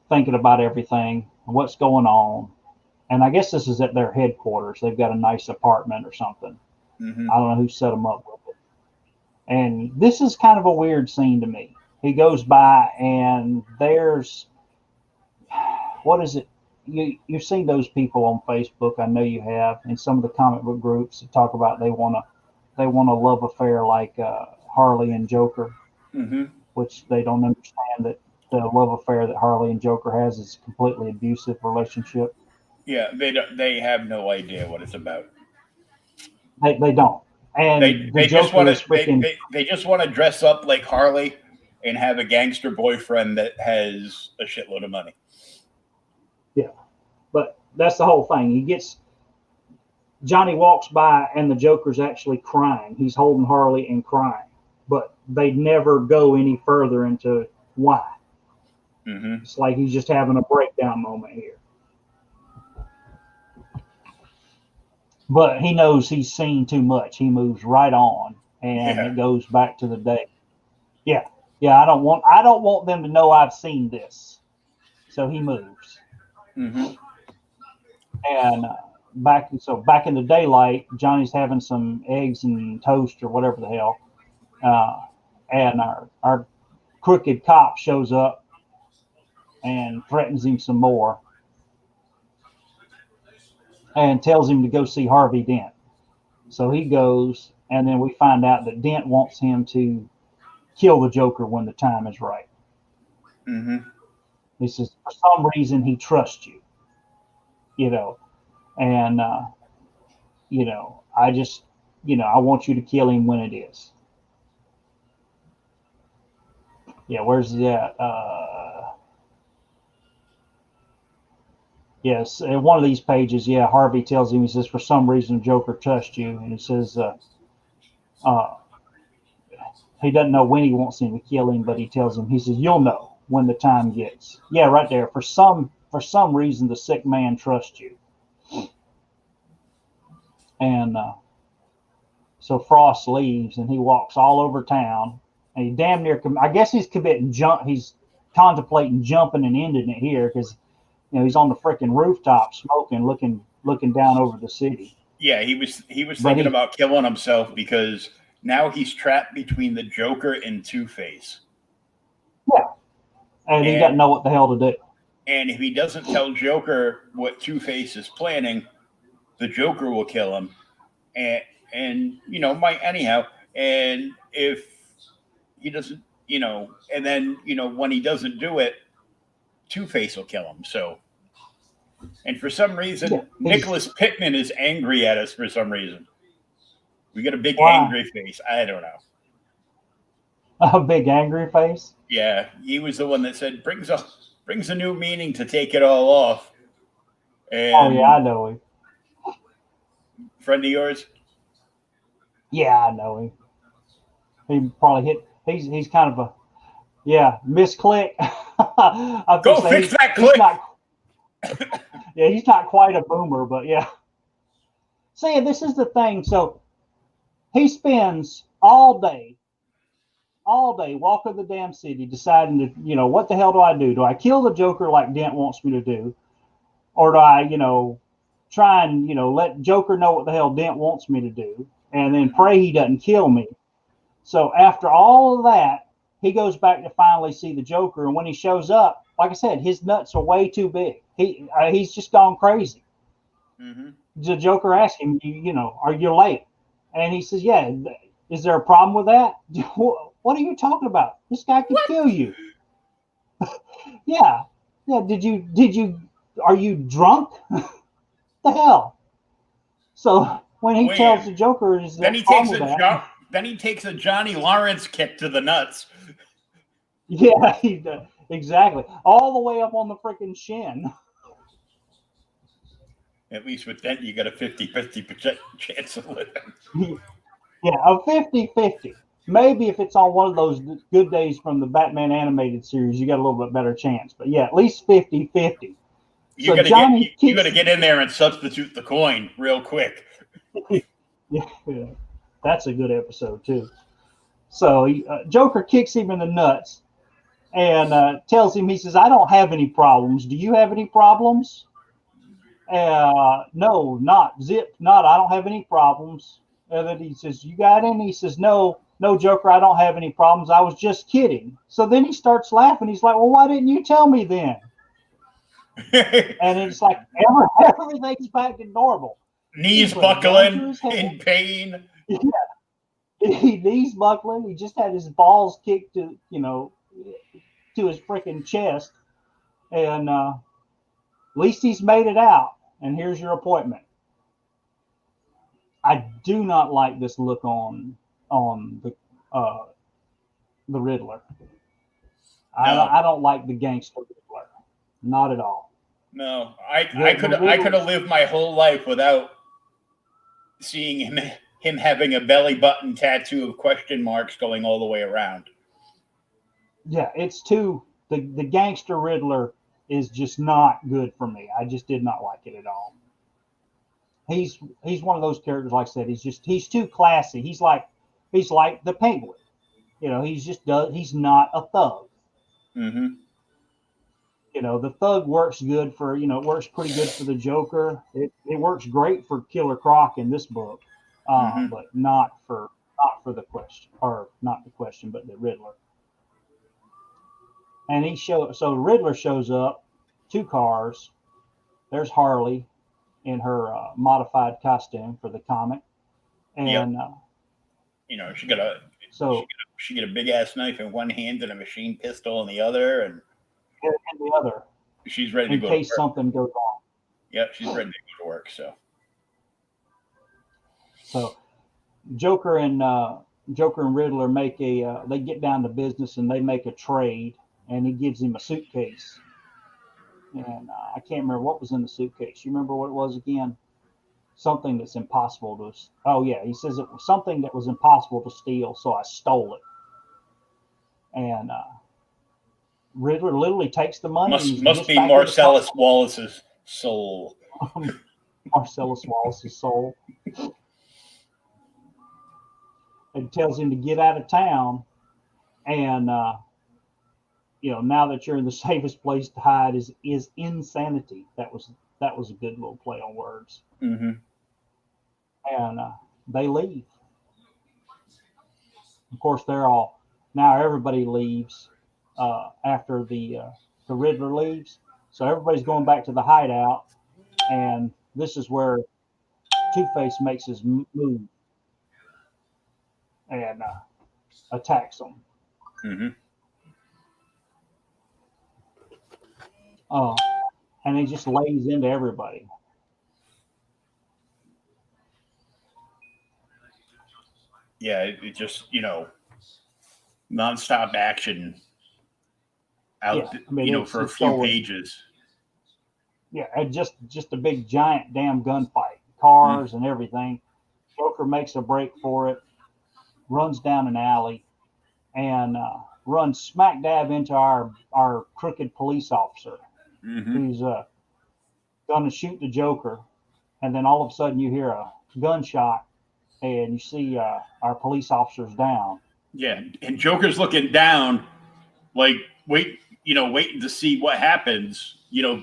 thinking about everything and what's going on. And I guess this is at their headquarters. They've got a nice apartment or something. Mm-hmm. I don't know who set them up with it. And this is kind of a weird scene to me. He goes by and there's, what is it? You've seen those people on Facebook. I know you have, in some of the comic book groups that talk about they want a love affair like Harley and Joker, which they don't understand that the love affair that Harley and Joker has is a completely abusive relationship. Yeah, they have no idea what it's about. They don't. And they just want to they just want to dress up like Harley and have a gangster boyfriend that has a shitload of money. Yeah, but that's the whole thing. Johnny walks by and the Joker's actually crying. He's holding Harley and crying, but they never go any further into why. Mm-hmm. It's like he's just having a breakdown moment here. But he knows he's seen too much. He moves right on, and it goes back to the day. Yeah. I don't want them to know I've seen this. So he moves. Mm-hmm. And back in the daylight, Johnny's having some eggs and toast or whatever the hell, and our crooked cop shows up and threatens him some more and tells him to go see Harvey Dent. So he goes, and then we find out that Dent wants him to kill the Joker when the time is right. Mm-hmm. He says, for some reason, he trusts you, and, I just, I want you to kill him when it is. Yeah, where's that? Yes, in one of these pages, Harvey tells him, he says, for some reason, Joker trusts you. And he says, he doesn't know when he wants him to kill him, but he tells him, he says, you'll know when the time gets. Yeah, right there. For some reason, the sick man trusts you. And so Frost leaves, and he walks all over town, and he damn near, I guess he's contemplating jumping and ending it here, because he's on the freaking rooftop smoking, looking down over the city. Yeah, he was thinking about killing himself because now he's trapped between the Joker and Two-Face. Yeah, and he doesn't know what the hell to do. And if he doesn't tell Joker what Two-Face is planning, the Joker will kill him. And might anyhow. And if he doesn't, and then, when he doesn't do it, Two-Face will kill him. So, and for some reason, Nicholas Pittman is angry at us for some reason. We got a big angry face. I don't know. A big angry face? Yeah, he was the one that said brings a new meaning to take it all off. And I know him. Friend of yours? Yeah, I know him. He probably he's kind of a misclick. Go fix that click. He's not quite a boomer, but yeah. See, this is the thing. So he spends all day walking the damn city deciding to, what the hell do I do? Do I kill the Joker like Dent wants me to do? Or do I, try and, let Joker know what the hell Dent wants me to do and then pray he doesn't kill me? So after all of that, he goes back to finally see the Joker. And when he shows up, like I said, his nuts are way too big. He's just gone crazy. Mm-hmm. The Joker asks him, are you late? And he says, yeah. Is there a problem with that? What are you talking about? This guy could kill you. Yeah. Are you drunk? The hell? So when he tells the Joker, then he takes a Johnny Lawrence kick to the nuts. Yeah, he does. Exactly. All the way up on the freaking shin. At least with that, you got a 50-50% chance of living. Yeah, a 50-50. Maybe if it's on one of those good days from the Batman animated series, you got a little bit better chance. But yeah, at least 50-50. You got to get in there and substitute the coin real quick. Yeah, that's a good episode too. So Joker kicks him in the nuts and tells him, he says, I don't have any problems. Do you have any problems? No, not. I don't have any problems. And then he says, you got any? He says, no, Joker, I don't have any problems. I was just kidding. So then he starts laughing. He's like, well, why didn't you tell me then? And it's like everything's back to normal. Knees buckling, in pain. Yeah. Knees buckling. He just had his balls kicked to his freaking chest. And at least he's made it out. And here's your appointment. I do not like this look on the Riddler. No. I don't like the gangster Riddler. Not at all. No, I could have lived my whole life without seeing him having a belly button tattoo of question marks going all the way around. Yeah, it's too the gangster Riddler is just not good for me. I just did not like it at all. He's one of those characters, like I said, he's too classy. He's like the Penguin. He's not a thug. Mm-hmm. The Thug works good for, it works pretty good for the Joker. It works great for Killer Croc in this book, Hmm. but not for the question, or not the question, but the Riddler. And so Riddler shows up, two cars. There's Harley in her modified costume for the comic, Yep. and She got a so she got a big ass knife in one hand and a machine pistol in the other, and and the other, she's ready to in go to case work. something goes wrong. Yep, she's ready to go to work. So So Joker and Riddler make they get down to business and they make a trade, and he gives him a suitcase, and I can't remember what was in the suitcase. You remember what it was again? Something that's impossible to. Oh yeah, he says it was something that was impossible to steal, so I stole it. And Riddler literally takes the money and he must gets be back in the car. Marcellus Wallace's soul. Marcellus Wallace's soul, and tells him to get out of town. And now that you're in the safest place to hide is insanity. That was a good little play on words. Hmm. And they leave. Of course, now everybody leaves after the Riddler leaves. So everybody's going back to the hideout, and this is where Two-Face makes his move and attacks them. Hmm. And he just lays into everybody. Yeah, it just nonstop action out, Yeah, I mean for a it's few going. pages. Yeah, and just a big giant damn gunfight, Mm. cars and everything. Joker makes a break for it, runs down an alley, and runs smack dab into our crooked police officer, Hmm. who's going to shoot the Joker, and then all of a sudden you hear a gunshot, and you see our police officers down. Yeah, and Joker's looking down, like waiting to see what happens. Yeah,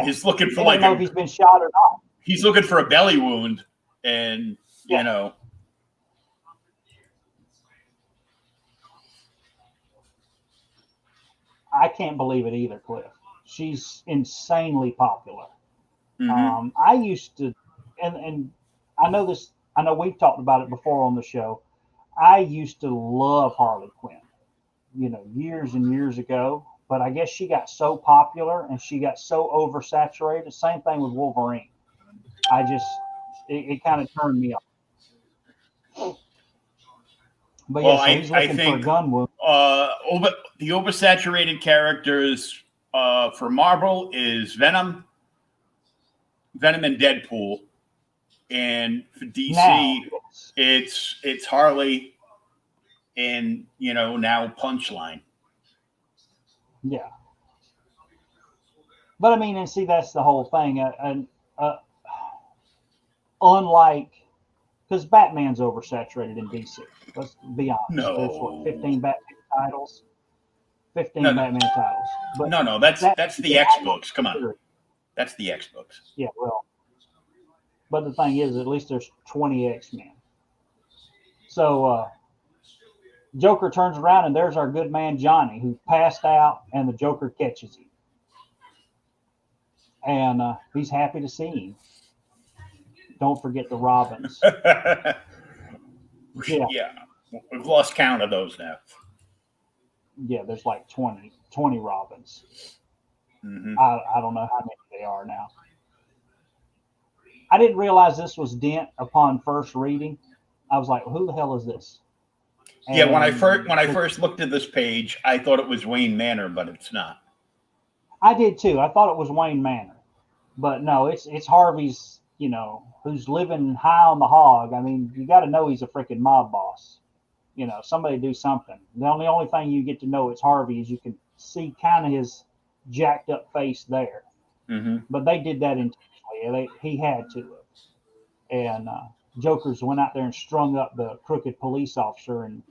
He's looking for he doesn't know if he's been shot or not. he's looking for a belly wound, and Yeah, I can't believe it either, Cliff. She's insanely popular. hmm. I used to, and I know this. I know we've talked about it before on the show. I used to love Harley Quinn, years and years ago. But I guess she got so popular and she got so oversaturated. Same thing with Wolverine. I just, it kind of turned me off. But Well, yeah, so he's I looking for a think gun wound. the oversaturated characters for Marvel is Venom and Deadpool, and for Now, DC it's Harley and now Punchline. yeah. But I mean, and see, that's the whole thing. Unlike, because Batman's oversaturated in DC. Let's be honest. There's what, No, 15 Batman titles, no, 15 no, Batman titles. But no, no. That's that's the X books. Come on, that's the X books. yeah. Well, but the thing is, at least there's 20 X-Men. So Joker turns around and there's our good man Johnny, who passed out, and the Joker catches him, and he's happy to see him. Don't forget the Robins. Yeah, Yeah, we've lost count of those now. yeah. There's like 20 Robins. Hmm. I don't know how many they are now. I didn't realize this was Dent upon first reading. I was like, who the hell is this? Yeah, when I And first looked at this page, I thought it was Wayne Manor, but it's not. I did too. I thought it was Wayne Manor, but no, it's Harvey's. Who's living high on the hog. I mean, you got to know he's a freaking mob boss. Somebody do something. The only thing you get to know it's Harvey is you can see kind of his jacked up face there. Hmm. But they did that intentionally. He had to. And Joker's went out there and strung up the crooked police officer and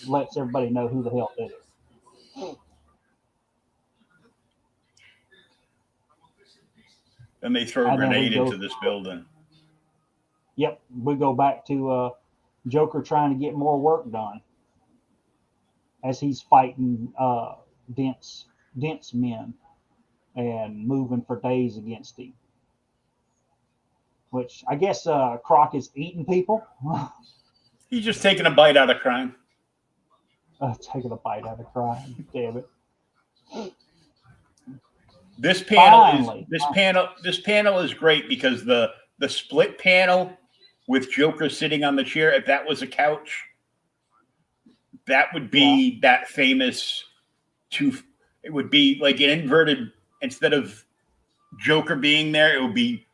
lets everybody know who the hell did it. Then they throw a And then we grenade go, into this building. yep, we go back to Joker trying to get more work done as he's fighting dense men and moving for days against him. Which I guess Croc is eating people. He's just taking a bite out of crime. Taking a bite out of crime. Damn it. This Finally. panel is great because the split panel with Joker sitting on the chair, if that was a couch, that would be that famous it would be like an inverted, instead of Joker being there, it would be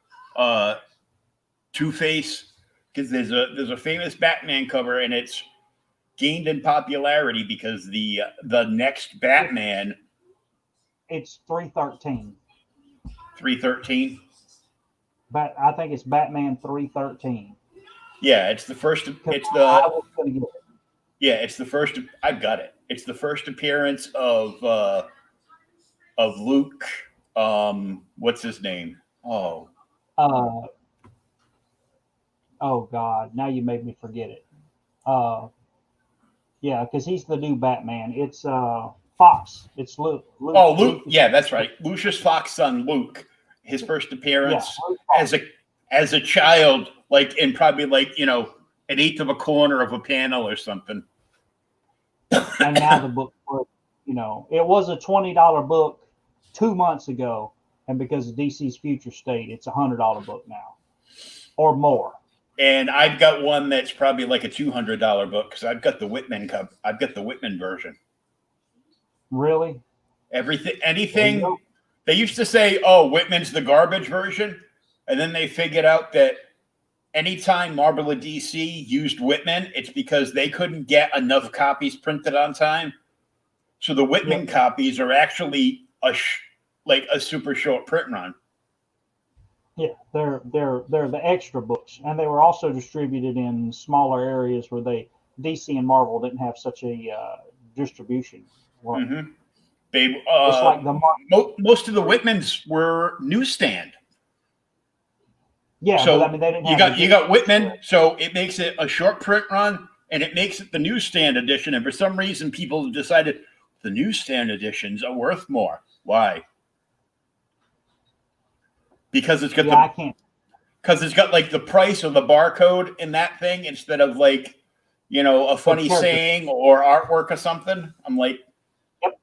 Two-Face, because there's a famous Batman cover, and it's gained in popularity because the next Batman, it's 313. 313. But I think it's Batman 313. Yeah, it's the first. It's the yeah, it's the first. I've got it. It's the first appearance of Luke. What's his name? Oh God! Now you made me forget it. Yeah, because he's the new Batman. It's Fox. It's Luke. Luke. Yeah, that's right. Lucius Fox's son, Luke. His first appearance as a child, like in probably like an eighth of a corner of a panel or something. And now the book, it was a $20 book 2 months ago, and because of DC's future state, it's a $100 book now, or more. And I've got one that's probably like a $200 book because I've got the Whitman I've got the Whitman version. Really? Anything. They used to say, "Oh, Whitman's the garbage version," and then they figured out that anytime Marvel or DC used Whitman, it's because they couldn't get enough copies printed on time. So the Whitman copies are actually like a super short print run. Yeah, they're the extra books, and they were also distributed in smaller areas where DC and Marvel didn't have such a distribution. Mm-hmm. It's like most of the Whitmans were newsstand. Yeah, so but I mean, they didn't. You got Whitman, so it makes it a short print run, and it makes it the newsstand edition. And for some reason, people decided the newsstand editions are worth more. Why? Because it's got because it's got like the price or the barcode in that thing instead of like a funny saying or artwork or something. I'm like, yep.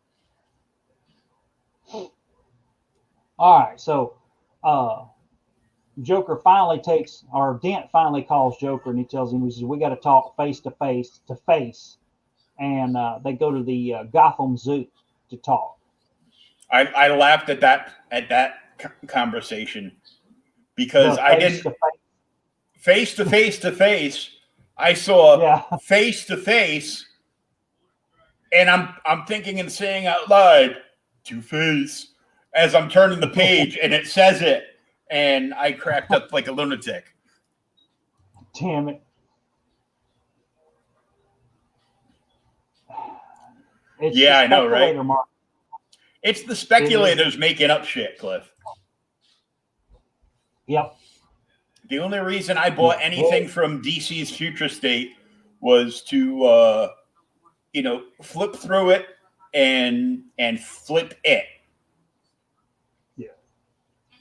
All right, so Joker finally Dent finally calls Joker, and he tells him, he says, "We got to talk face to face," and they go to the Gotham Zoo to talk. I laughed at that conversation because I didn't face to face. I saw face to face, and I'm thinking and saying out loud, Two-Face, as I'm turning the page, and it says it. And I cracked up like a lunatic. Damn it. I know, right? It's the speculators making up shit, Cliff. Yep. The only reason I bought anything from DC's future state was to, flip through it and flip it.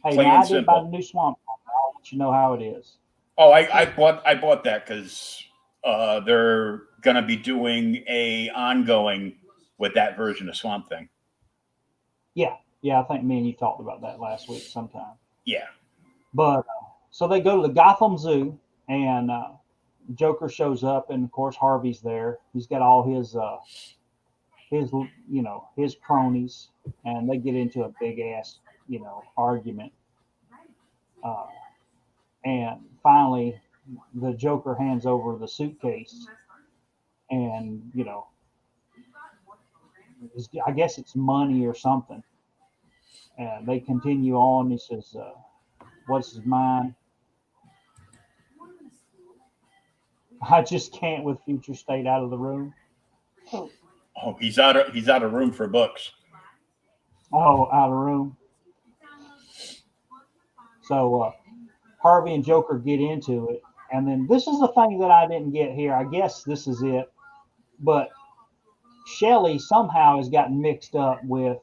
Hey, I did buy the new Swamp. I'll let you know how it is. Oh, I bought that because they're gonna be doing a ongoing with that version of Swamp Thing. Yeah, I think me and you talked about that last week sometime. Yeah. But so they go to the Gotham Zoo, and Joker shows up, and of course Harvey's there. He's got all his cronies, and they get into a big ass argument. And finally, the Joker hands over the suitcase, and I guess it's money or something. And they continue on. He says, "What's his mine?" I just can't with future state out of the room. Oh, he's out of room for books. Oh, out of room. So Harvey and Joker get into it, and then this is the thing that I didn't get here. I guess this is it, but Shelley somehow has gotten mixed up with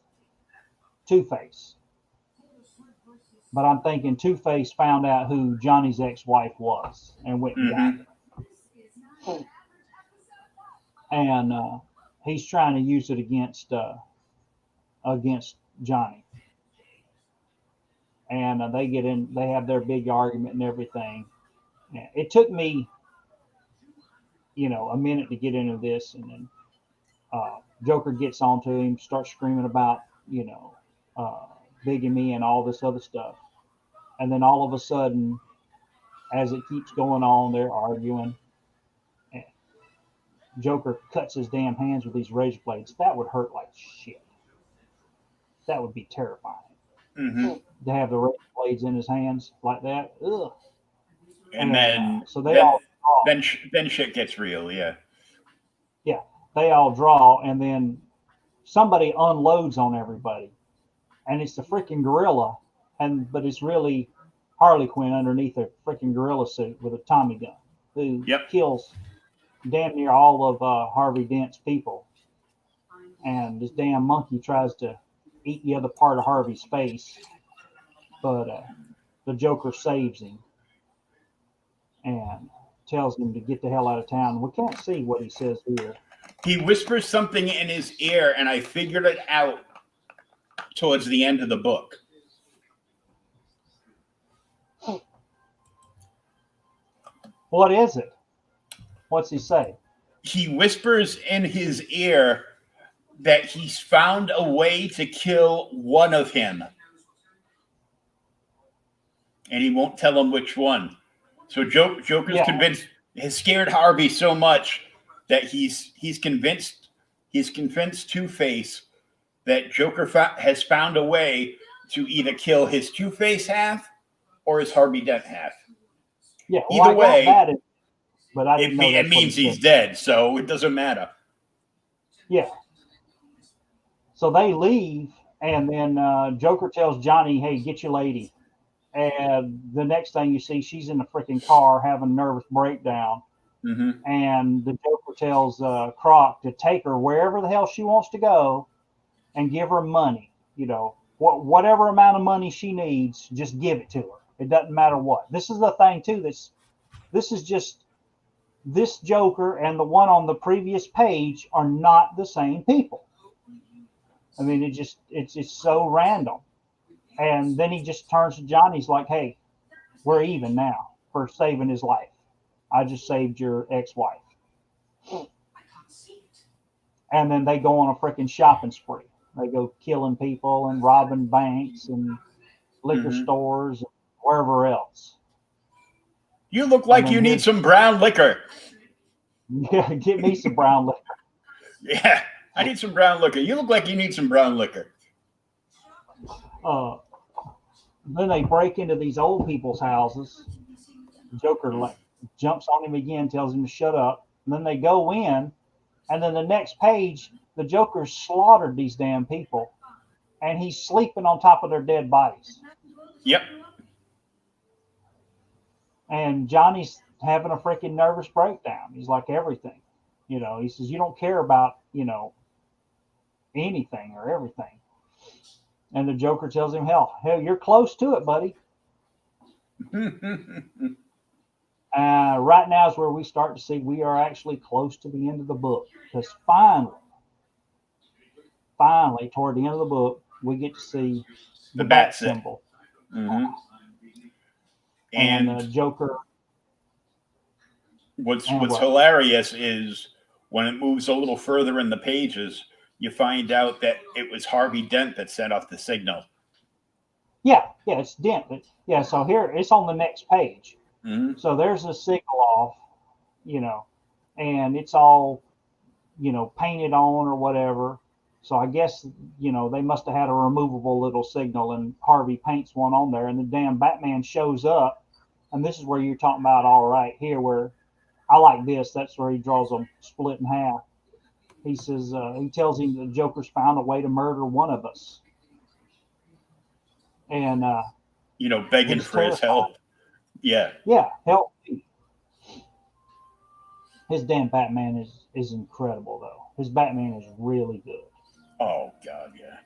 Two-Face. But I'm thinking Two-Face found out who Johnny's ex-wife was and went and got her. And he's trying to use it against Johnny. And they get in, they have their big argument and everything. And it took me, a minute to get into this, and then Joker gets onto him, starts screaming about, uh, bigamy and all this other stuff. And then all of a sudden, as it keeps going on, they're arguing. And Joker cuts his damn hands with these razor blades. That would hurt like shit. That would be terrifying. To have the razor blades in his hands like that. Ugh. And then so they all draw. Then shit gets real. Yeah. Yeah, they all draw, and then somebody unloads on everybody, and it's the freaking gorilla, but it's really Harley Quinn underneath a freaking gorilla suit with a Tommy gun, who kills damn near all of Harvey Dent's people. And this damn monkey tries to eat the other part of Harvey's face, but the Joker saves him and tells him to get the hell out of town. We can't see what he says here. He whispers something in his ear, and I figured it out towards the end of the book. What is it? What's he say? He whispers in his ear that he's found a way to kill one of him. And he won't tell him which one. So Joker's convinced, has scared Harvey so much that he's convinced Two-Face that Joker has found a way to either kill his Two-Face half or his Harvey Dent half. Yeah, either way, but I didn't know it means he's dead, so it doesn't matter. Yeah. So they leave, and then Joker tells Johnny, "Hey, get your lady." And the next thing you see, she's in the freaking car having a nervous breakdown. And the Joker tells Croc to take her wherever the hell she wants to go and give her money. Whatever amount of money she needs, just give it to her. It doesn't matter what. This is the thing, too. This is just this Joker and the one on the previous page are not the same people. I mean, it's so random. And then he just turns to Johnny. He's like, "Hey, we're even now for saving his life. I just saved your ex-wife." And then they go on a freaking shopping spree. They go killing people and robbing banks and liquor stores and wherever else. You look like you need some brown liquor. Yeah, get me some brown liquor. Yeah, I need some brown liquor. You look like you need some brown liquor. Then they break into these old people's houses. Joker jumps on him again, tells him to shut up. And then they go in, and then the next page, the Joker slaughtered these damn people, and he's sleeping on top of their dead bodies. Yep. And Johnny's having a freaking nervous breakdown. He's like, everything. He says, "You don't care about, anything or everything." And the Joker tells him, hell, you're close to it, buddy. Right now is where we start to see we are actually close to the end of the book. Because finally, toward the end of the book, we get to see the bat symbol. And Joker. What's hilarious is when it moves a little further in the pages, you find out that it was Harvey Dent that set off the signal. Yeah, it's Dent. Yeah, so here it's on the next page. So there's a signal off, and it's all, painted on or whatever. So I guess, they must have had a removable little signal, and Harvey paints one on there, and the damn Batman shows up. And this is where you're talking about, all right, here where I like this. That's where he draws them split in half. He says, he tells him the Joker's found a way to murder one of us. And begging He's for his terrified. help. Yeah. Yeah, help me. His damn Batman is incredible though. His Batman is really good. Oh God, yeah.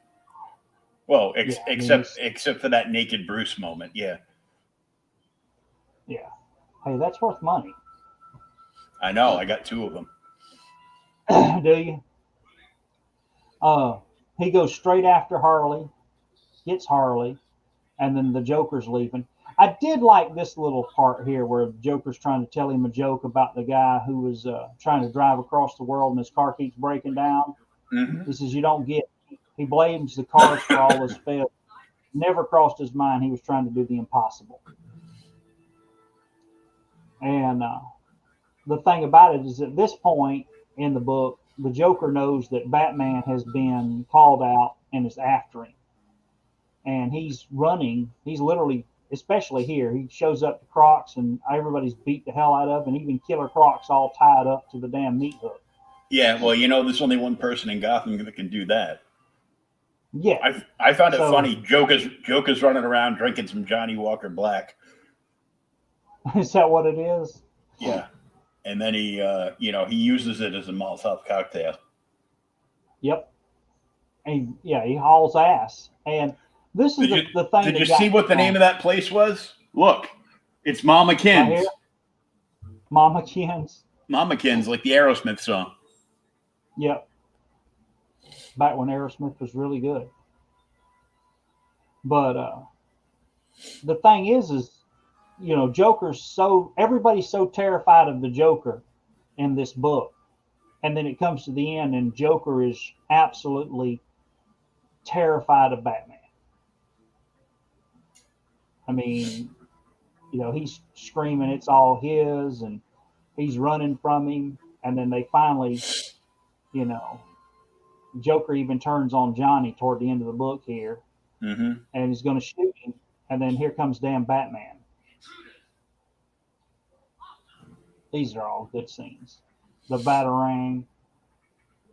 Well, Yeah, I mean except for that naked Bruce moment, yeah. yeah. Hey, that's worth money. I know. I got two of them. Do you? Uh, he goes straight after Harley, gets Harley, and then the Joker's leaving. I did like this little part here where the Joker's trying to tell him a joke about the guy who was trying to drive across the world and his car keeps breaking down. Hmm. He says, "You don't get." He blames the cars for all his failures. Never crossed his mind he was trying to do the impossible. And the thing about it is, at this point in the book, the Joker knows that Batman has been called out and is after him. And he's running. He's literally, especially here, he shows up to Crocs and everybody's beat the hell out of, and even Killer Crocs all tied up to the damn meat hook. Yeah. Well, there's only one person in Gotham that can do that. Yeah. I found it So funny. Joker's running around drinking some Johnny Walker Black. is that what it is? Yeah. And then he uses it as a Molotov cocktail. Yep. And yeah, he hauls ass. And this is the thing Did that you got see what the name of that place was? Look, it's Mama right Kin's. here, Mama Ken's. Mama Kin's, like the Aerosmith song. Yep. Back when Aerosmith was really good. But the thing is, Joker's everybody's so terrified of the Joker in this book, and then it comes to the end, and Joker is absolutely terrified of Batman. I mean, he's screaming it's all his, and he's running from him, and then they finally, you know, Joker even turns on Johnny toward the end of the book here, Mm-hmm. and he's going to shoot him, and then here comes damn Batman. These are all good scenes. The Batarang.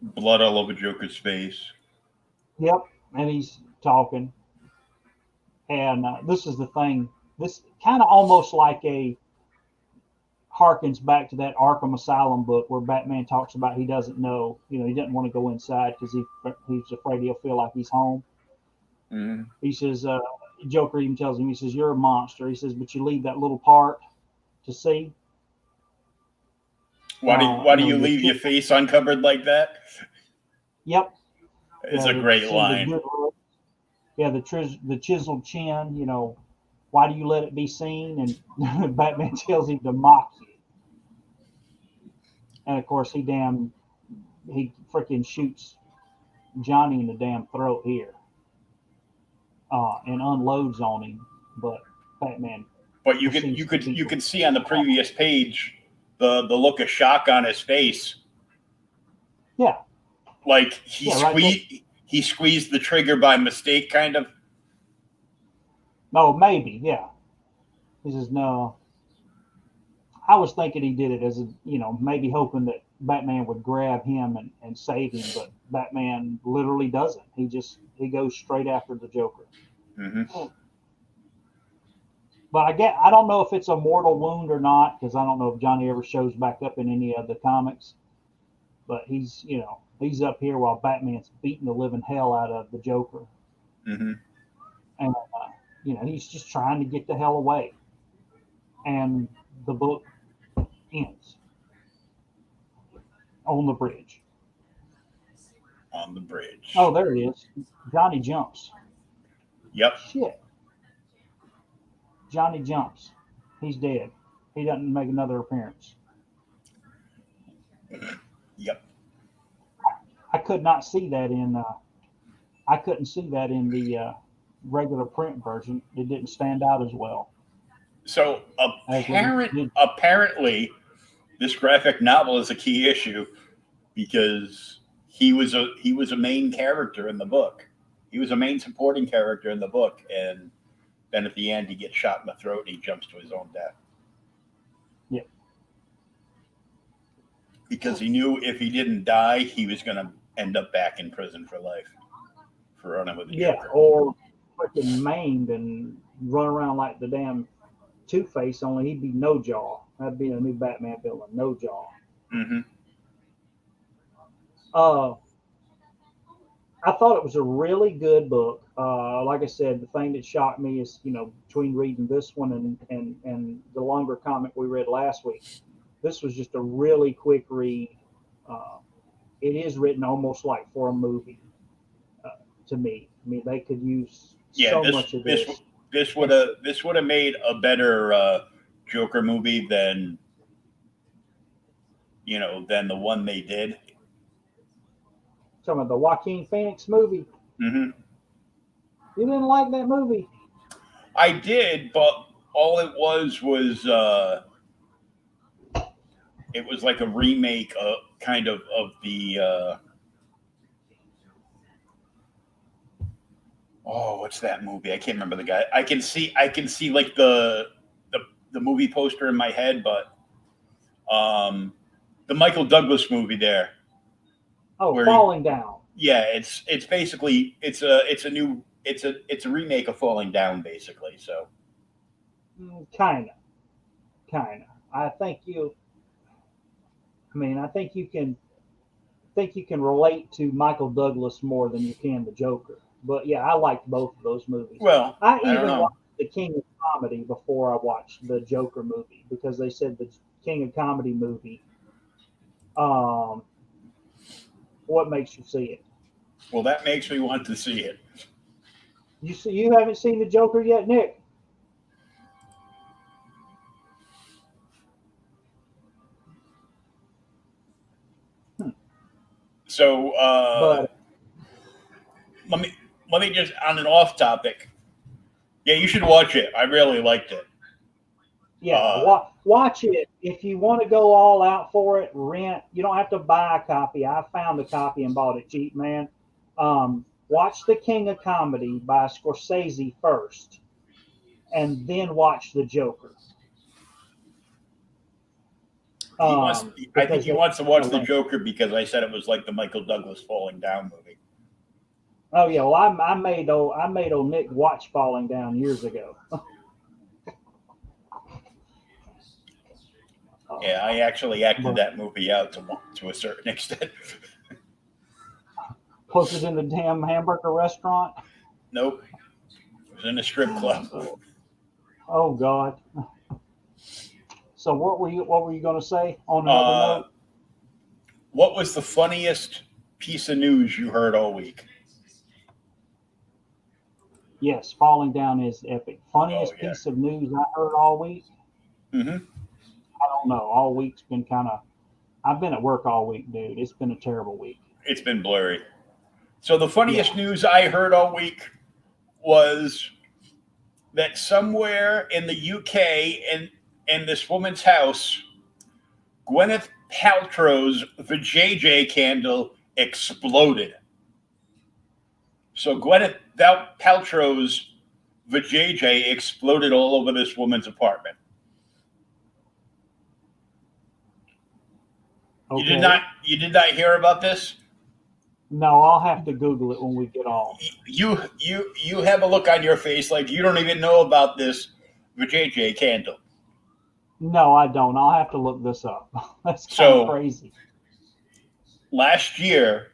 Blood all over Joker's face. Yep, and he's talking. And this is the thing. This kind of almost like harkens back to that Arkham Asylum book where Batman talks about he doesn't know, he doesn't want to go inside because he's afraid he'll feel like he's home. Mm-hmm. He says, Joker even tells him, he says, "You're a monster." He says, "But you leave that little part to see." Why do you leave your face uncovered like that? Yep. It's a great line. The chiseled chin, why do you let it be seen? And Batman tells him to mock you. And of course, he freaking shoots Johnny in the damn throat here, and unloads on him. But Batman. But you could see on the previous page the look of shock on his face. Yeah. Like he squeezed the trigger by mistake, kind of. No, maybe, yeah. He says, "No." I was thinking he did it as maybe hoping that Batman would grab him and save him, but Batman literally doesn't. He goes straight after the Joker. Mm-hmm. But I don't know if it's a mortal wound or not, because I don't know if Johnny ever shows back up in any of the comics. But he's up here while Batman's beating the living hell out of the Joker. Mm-hmm. And he's just trying to get the hell away. And the book ends on the bridge. On the bridge. Oh, there it is. Johnny jumps. Yep. Shit. Johnny jumps. He's dead. He doesn't make another appearance. Yep. I could not see that in. I couldn't see that in the regular print version. It didn't stand out as well. So apparently, this graphic novel is a key issue because he was a main character in the book. He was a main supporting character in the book, and then at the end he gets shot in the throat and he jumps to his own death. Yeah. Because he knew if he didn't die, he was going to end up back in prison for life for running with the Joker. Or freaking maimed and run around like the damn Two-Face, only he'd be no jaw. That'd be a new Batman villain, no jaw. Mm-hmm. Uh, I thought it was a really good book. Like I said, the thing that shocked me is, between reading this one and the longer comic we read last week, this was just a really quick read. Uh, it is written almost like for a movie to me. I mean, they could use Yeah, so much of this. this would have made a better Joker movie than than the one they did. Some of the Joaquin Phoenix movie. Mm-hmm. You didn't like that movie? I did, but all it was it was like a remake of kind of the what's that movie? I can't remember the guy. I can see like the movie poster in my head, but the Michael Douglas movie there. Oh, Falling Down. Yeah, it's basically it's a remake of Falling Down, basically. So Kinda. I think you can relate to Michael Douglas more than you can the Joker. But yeah, I liked both of those movies. Well, I don't even know. watched The King of Comedy before I watched the Joker movie because they said the King of Comedy movie. What makes you see it? Well, that makes me want to see it. You haven't seen the Joker yet, Nick? So But let me just on an off topic. Yeah, you should watch it. I really liked it. yeah, watch it. If you want to go all out for it, rent. You don't have to buy a copy. I found a copy and bought it cheap, man. Watch The King of Comedy by Scorsese first, and then watch The Joker. I think he wants to watch the Joker because I said it was like the Michael Douglas Falling Down movie. Oh yeah, well I made old Nick watch Falling Down years ago. Yeah, I actually acted that movie out to a certain extent. Was it in the damn hamburger restaurant? Nope, it was in a strip club. Oh God. So what were you going to say on another note? What was the funniest piece of news you heard all week? Yes, Falling Down is epic. Funniest piece of news I heard all week? Mm-hmm. I don't know. All week's been I've been at work all week, dude. It's been a terrible week. It's been blurry. So the funniest news I heard all week was that somewhere in the UK in this woman's house, Gwyneth Paltrow's vajayjay candle exploded. So Gwyneth Paltrow's vajayjay exploded all over this woman's apartment. Okay. You did not hear about this? No, I'll have to Google it when we get off. You have a look on your face like you don't even know about this vajayjay candle. No, I don't. I'll have to look this up. That's kind of crazy. Last year,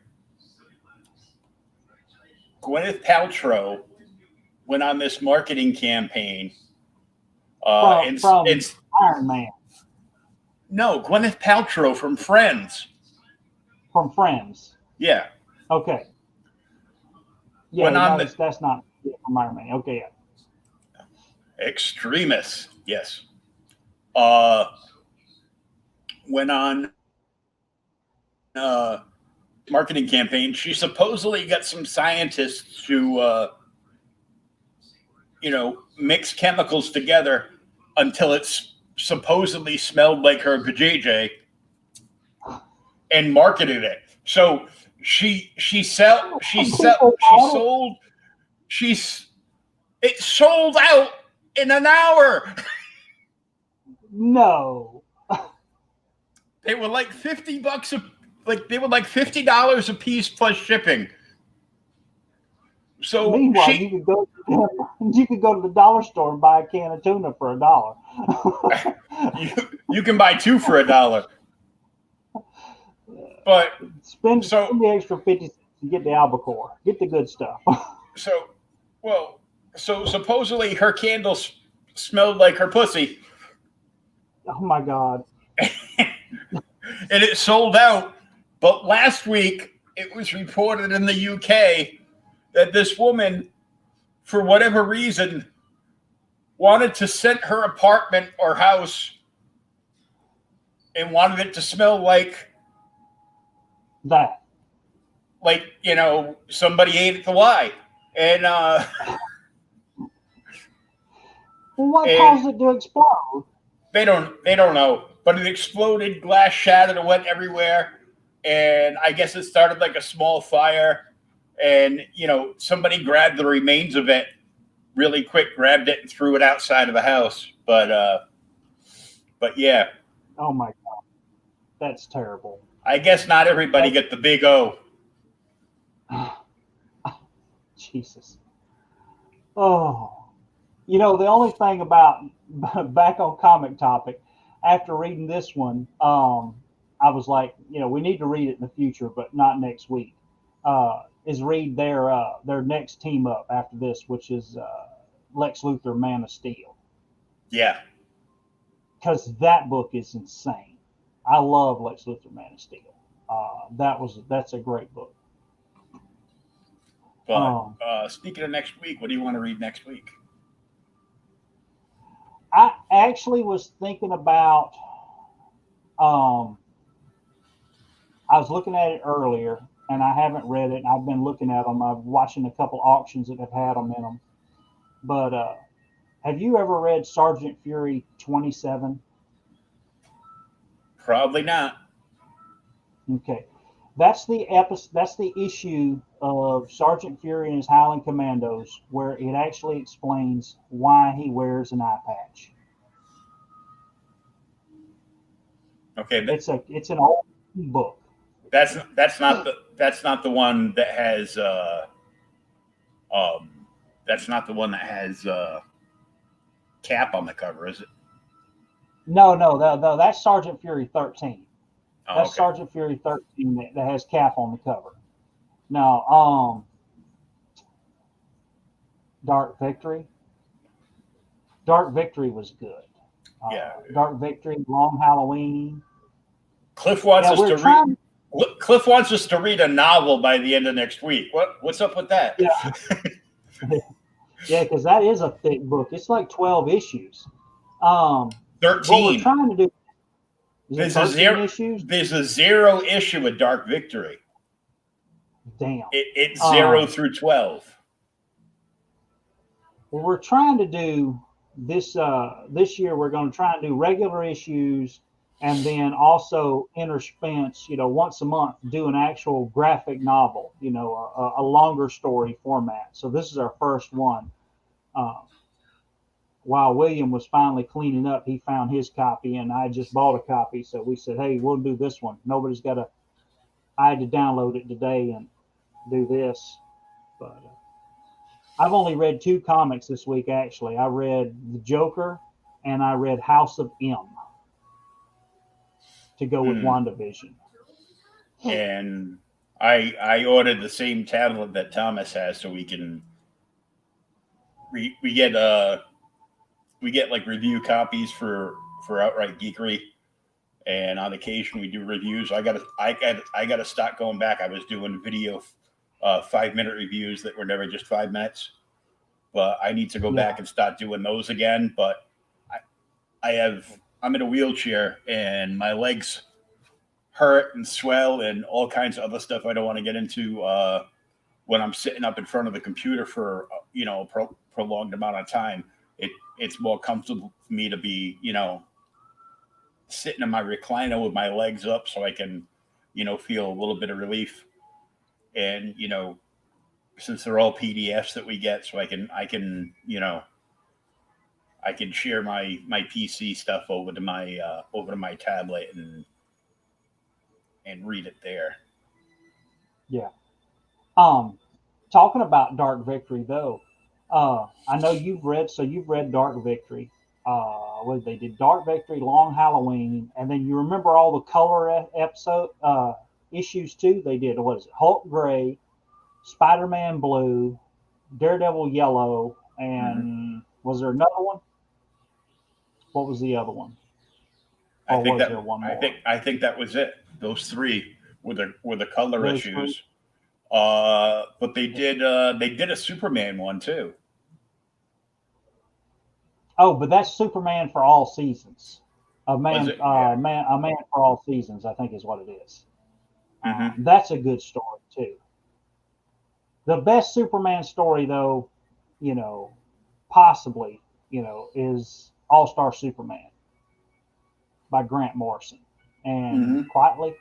Gwyneth Paltrow went on this marketing campaign. From Iron Man. No, Gwyneth Paltrow from Friends. From Friends. Yeah. Okay. Yeah, that's not from Iron Man. Okay, yeah. Extremis, yes. Went on marketing campaign. She supposedly got some scientists to, mix chemicals together until it's supposedly smelled like her vajayjay, and marketed it. So it sold out in an hour. No. They were like $50 they were like $50 a piece plus shipping. So Meanwhile, you could go to the dollar store and buy a can of tuna for $1. you can buy two for $1. But spend so the extra 50 cents and get the albacore. Get the good stuff. so well so supposedly her candles smelled like her pussy, Oh my God. and it sold out. But last week it was reported in the UK that this woman, for whatever reason, wanted to scent her apartment or house and wanted it to smell That. like somebody ate at the Y, and Well, what and caused it to explode? they don't know, but it exploded, glass shattered, it went everywhere, and I guess it started like a small fire, and somebody grabbed the remains of it really quick, grabbed it and threw it outside of the house, but yeah, Oh my God. That's terrible. I guess not everybody get the big O. Jesus. Oh. The only thing about back on comic topic, after reading this one, I was like, we need to read it in the future, but not next week. Is read their next team up after this, which is Lex Luthor, Man of Steel, Yeah, because that book is insane. I love Lex Luthor, Man of Steel. That's a great book. but speaking of next week, what do you want to read next week? I actually was thinking about. Um, I was looking at it earlier, and I haven't read it. I've been looking at them. I'm watching a couple auctions that have had them in them. But have you ever read Sergeant Fury 27? Probably not. Okay, that's the episode. That's the issue of Sergeant Fury and his Highland Commandos, where it actually explains why he wears an eye patch. Okay, It's an old book. that's not the one that has um that's not the one that has Cap on the cover, is it? No, that's Sergeant Fury 13. Oh, That's okay. Sergeant Fury 13 that has Cap on the cover. Now, Dark Victory. Dark Victory was good. Yeah. Dark Victory, Long Halloween. Cliff wants Yeah, us we're to read. trying. Cliff wants us to read a novel by the end of next week. What's up with that? Yeah, yeah, because that is a thick book. It's like 12 issues. What we're 13. trying to do is it There's a 13 zero. issues? There's a zero issue with Dark Victory. Damn. It's 0 through 12. What we're trying to do this year, we're going to try and do regular issues, and then also interspense, once a month, do an actual graphic novel, a longer story format. So this is our first one. While William was finally cleaning up, he found his copy, and I just bought a copy. So we said, hey, we'll do this one. I had to download it today and do this. But I've only read 2 comics this week, actually. I read The Joker and I read House of M to go with Hmm. WandaVision. And I ordered the same tablet that Thomas has, so we can we get like review copies for Outright Geekery, and on occasion we do reviews. I gotta stop going back. I was doing video 5-minute reviews that were never just 5 minutes, but I need to go Yeah. back and start doing those again. But I'm in a wheelchair and my legs hurt and swell and all kinds of other stuff I don't want to get into when I'm sitting up in front of the computer for a prolonged amount of time. It's more comfortable for me to be sitting in my recliner with my legs up so I can feel a little bit of relief. And since they're all PDFs that we get, so I can share my PC stuff over to my tablet and read it there. Yeah. Um, Talking about Dark Victory, though, I know you've read Dark Victory. What they did, Dark Victory, Long Halloween, and then you remember all the color episode issues too. They did what is it? Hulk Gray, Spider-Man Blue, Daredevil Yellow, Hmm. and was there another one? What was the other one? I Or think was that there one I more? think I think that was it. Those three were the color Those three. issues. But they did a Superman one too. Oh, but that's Superman for all seasons. Was it? Yeah. A man for all seasons. I think is what it is. Hmm. That's a good story too. The best Superman story, though, you know, possibly, is All Star Superman by Grant Morrison. And Hmm. quietly,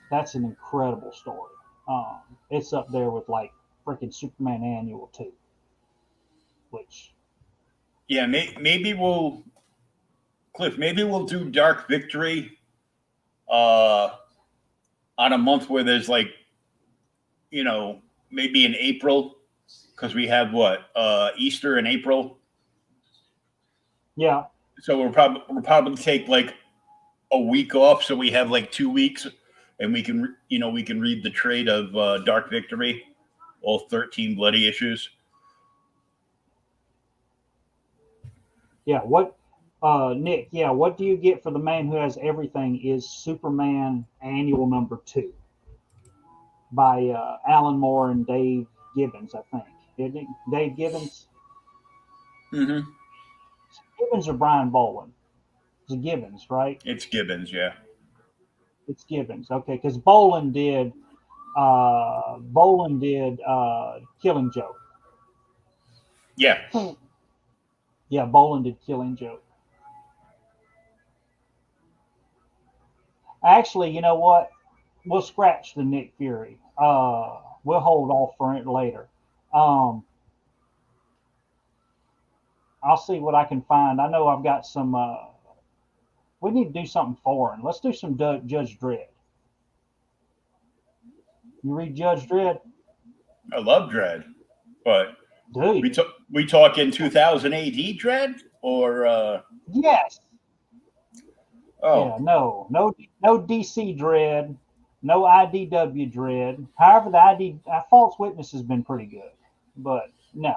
that's an incredible story. It's up there with like freaking Superman Annual too, which Yeah. Maybe we'll Cliff. Maybe we'll do Dark Victory uh, on a month where there's like you know maybe in April because we have what Easter in April. yeah, So we'll probably take like a week off, so we have like 2 weeks, and we can read the trade of Dark Victory, all 13 bloody issues. yeah. What, Nick? Yeah, what do you get for the man who has everything? Is Superman Annual #2 by Alan Moore and Dave Gibbons, I think. Isn't it? Dave Gibbons? Hmm. Gibbons or Brian Boland? It's Gibbons, right? It's Gibbons, yeah, It's Gibbons. Okay, because Boland did Killing Joke. yeah. Yeah, Boland did Killing Joke. Actually, you know what? We'll scratch the Nick Fury. We'll hold off for it later. Um, I'll see what I can find. I know I've got some. We need to do something foreign. Let's do some Judge Dredd. You read Judge Dredd, I love Dread, but dude? we talk in 2000 AD Dread or Yes. oh Yeah. No DC Dredd. No IDW Dredd. However, the ID False Witness has been pretty good, but no,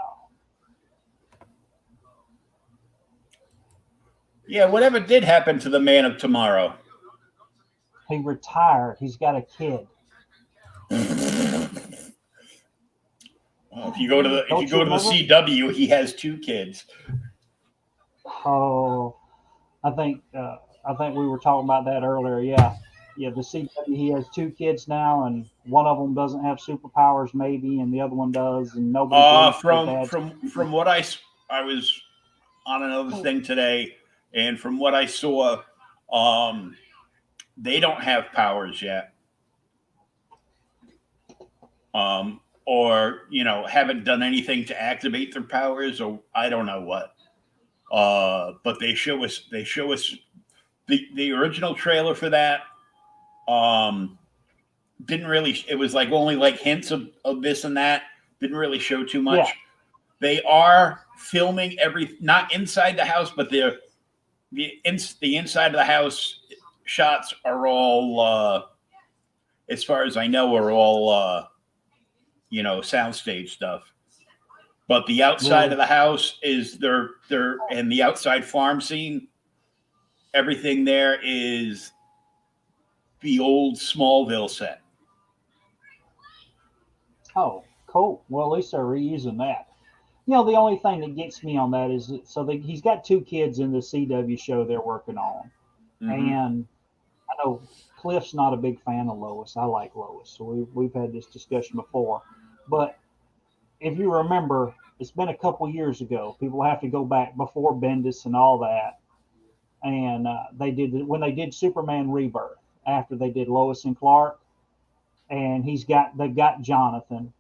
yeah, whatever did happen to the Man of Tomorrow? he retired. He's got a kid. Well, if you Don't you go to the remember? CW, he has two kids. Oh, I think I think we were talking about that earlier. Yeah, yeah. The CW, he has two kids now, and one of them doesn't have superpowers, maybe, and the other one does, and nobody believes their dad's. From what I was on another thing today, and from what I saw, um, they don't have powers yet, or haven't done anything to activate their powers, or I don't know what. But they show us the original trailer for that. Um, didn't really. It was like only like hints of this and that. Didn't really show too Yeah. much. They are filming not inside the house, but the inside of the house shots are all, as far as I know, are all soundstage stuff. But the outside Really? of the house is their and the outside farm scene. Everything there is the old Smallville set. Oh, cool. Well, at least they're reusing that. The only thing that gets me on that is he's got two kids in the CW show they're working on, Hmm. and I know Cliff's not a big fan of Lois. I like Lois, so we've had this discussion before. But if you remember, it's been a couple years ago. People have to go back before Bendis and all that, and they did when they did Superman Rebirth after they did Lois and Clark, and they've got Jonathan,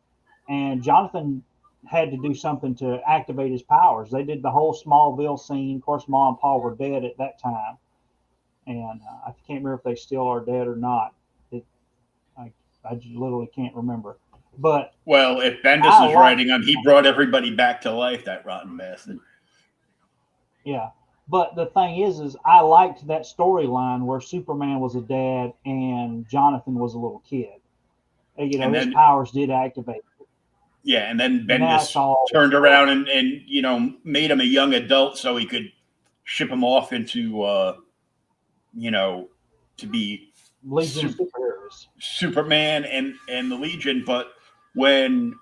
and Jonathan had to do something to activate his powers. They did the whole Smallville scene. Of course, Mom and Paul were dead at that time, and I can't remember if they still are dead or not. It, I literally can't remember. But Well, if Bendis I was like, writing him, he brought everybody back to life. That rotten bastard. yeah. But the thing is I liked that storyline where Superman was a dad and Jonathan was a little kid. And, And his then powers did activate. yeah, and then And that's Bendis all. turned around and made him a young adult so he could ship him off into to be Legion of Superheroes. Superman and the Legion. But when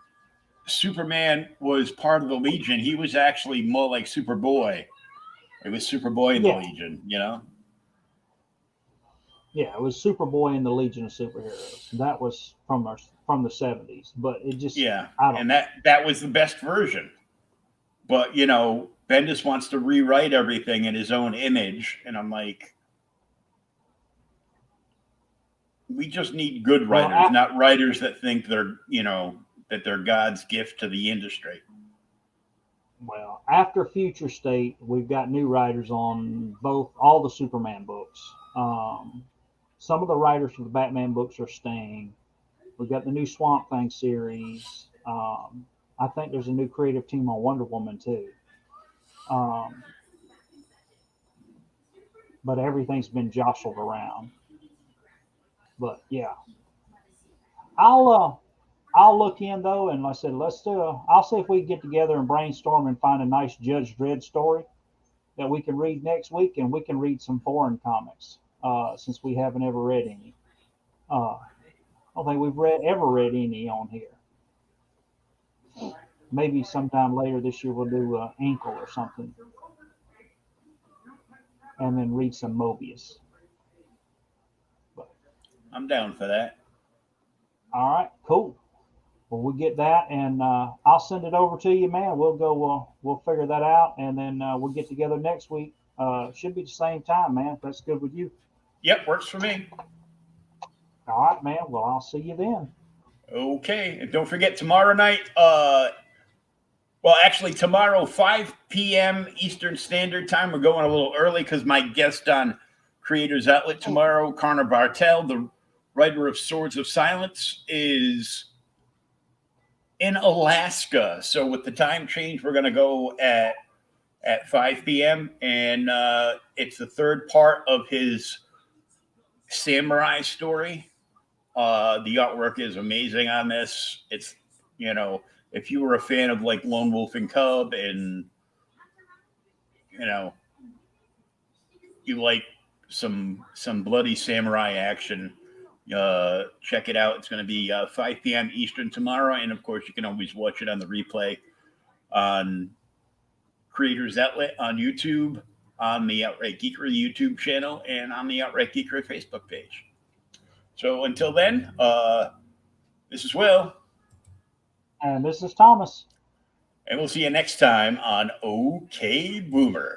Superman was part of the Legion, he was actually more like Superboy. It was Superboy in the Yeah. Legion, Yeah, it was Superboy in the Legion of Superheroes. That was from the 70s, but it just Yeah, I don't and know. that was the best version. But Bendis wants to rewrite everything in his own image, and I'm like, we just need good Well, writers, not writers that think they're God's gift to the industry. after Future State, we've got new writers on all the Superman books. Some of the writers for the Batman books are staying. We've got the new Swamp Thing series. I think there's a new creative team on Wonder Woman too. Um, but everything's been jostled around. But yeah, I'll I'll look in though, and like I said, let's do. I'll see if we can get together and brainstorm and find a nice Judge Dredd story that we can read next week, and we can read some foreign comics since we haven't ever read any. I don't think we've ever read any on here. Maybe sometime later this year we'll do Ankle or something, and then read some Mobius. But, I'm down for that. all right, cool. Well, we'll get that, and I'll send it over to you, man. We'll go. We'll figure that out, and then we'll get together next week. Should be the same time, man. If that's good with you. Yep, works for me. All right, man. Well, I'll see you then. Okay, and don't forget tomorrow night. Actually, tomorrow 5 p.m. Eastern Standard Time. We're going a little early because my guest on Creators Outlet tomorrow, Connor Bartel, the writer of Swords of Silence, is in Alaska. So with the time change, we're going to go at 5 p.m. And it's the third part of his samurai story. The artwork is amazing on this. It's, if you were a fan of like Lone Wolf and Cub and, you like some bloody samurai action, check it out. It's going to be 5 p.m. Eastern tomorrow. And of course, you can always watch it on the replay on Creators Outlet on YouTube, on the Outright Geekery YouTube channel, and on the Outright Geekery Facebook page. So until then, this is Will. And this is Thomas. And we'll see you next time on OK Boomer.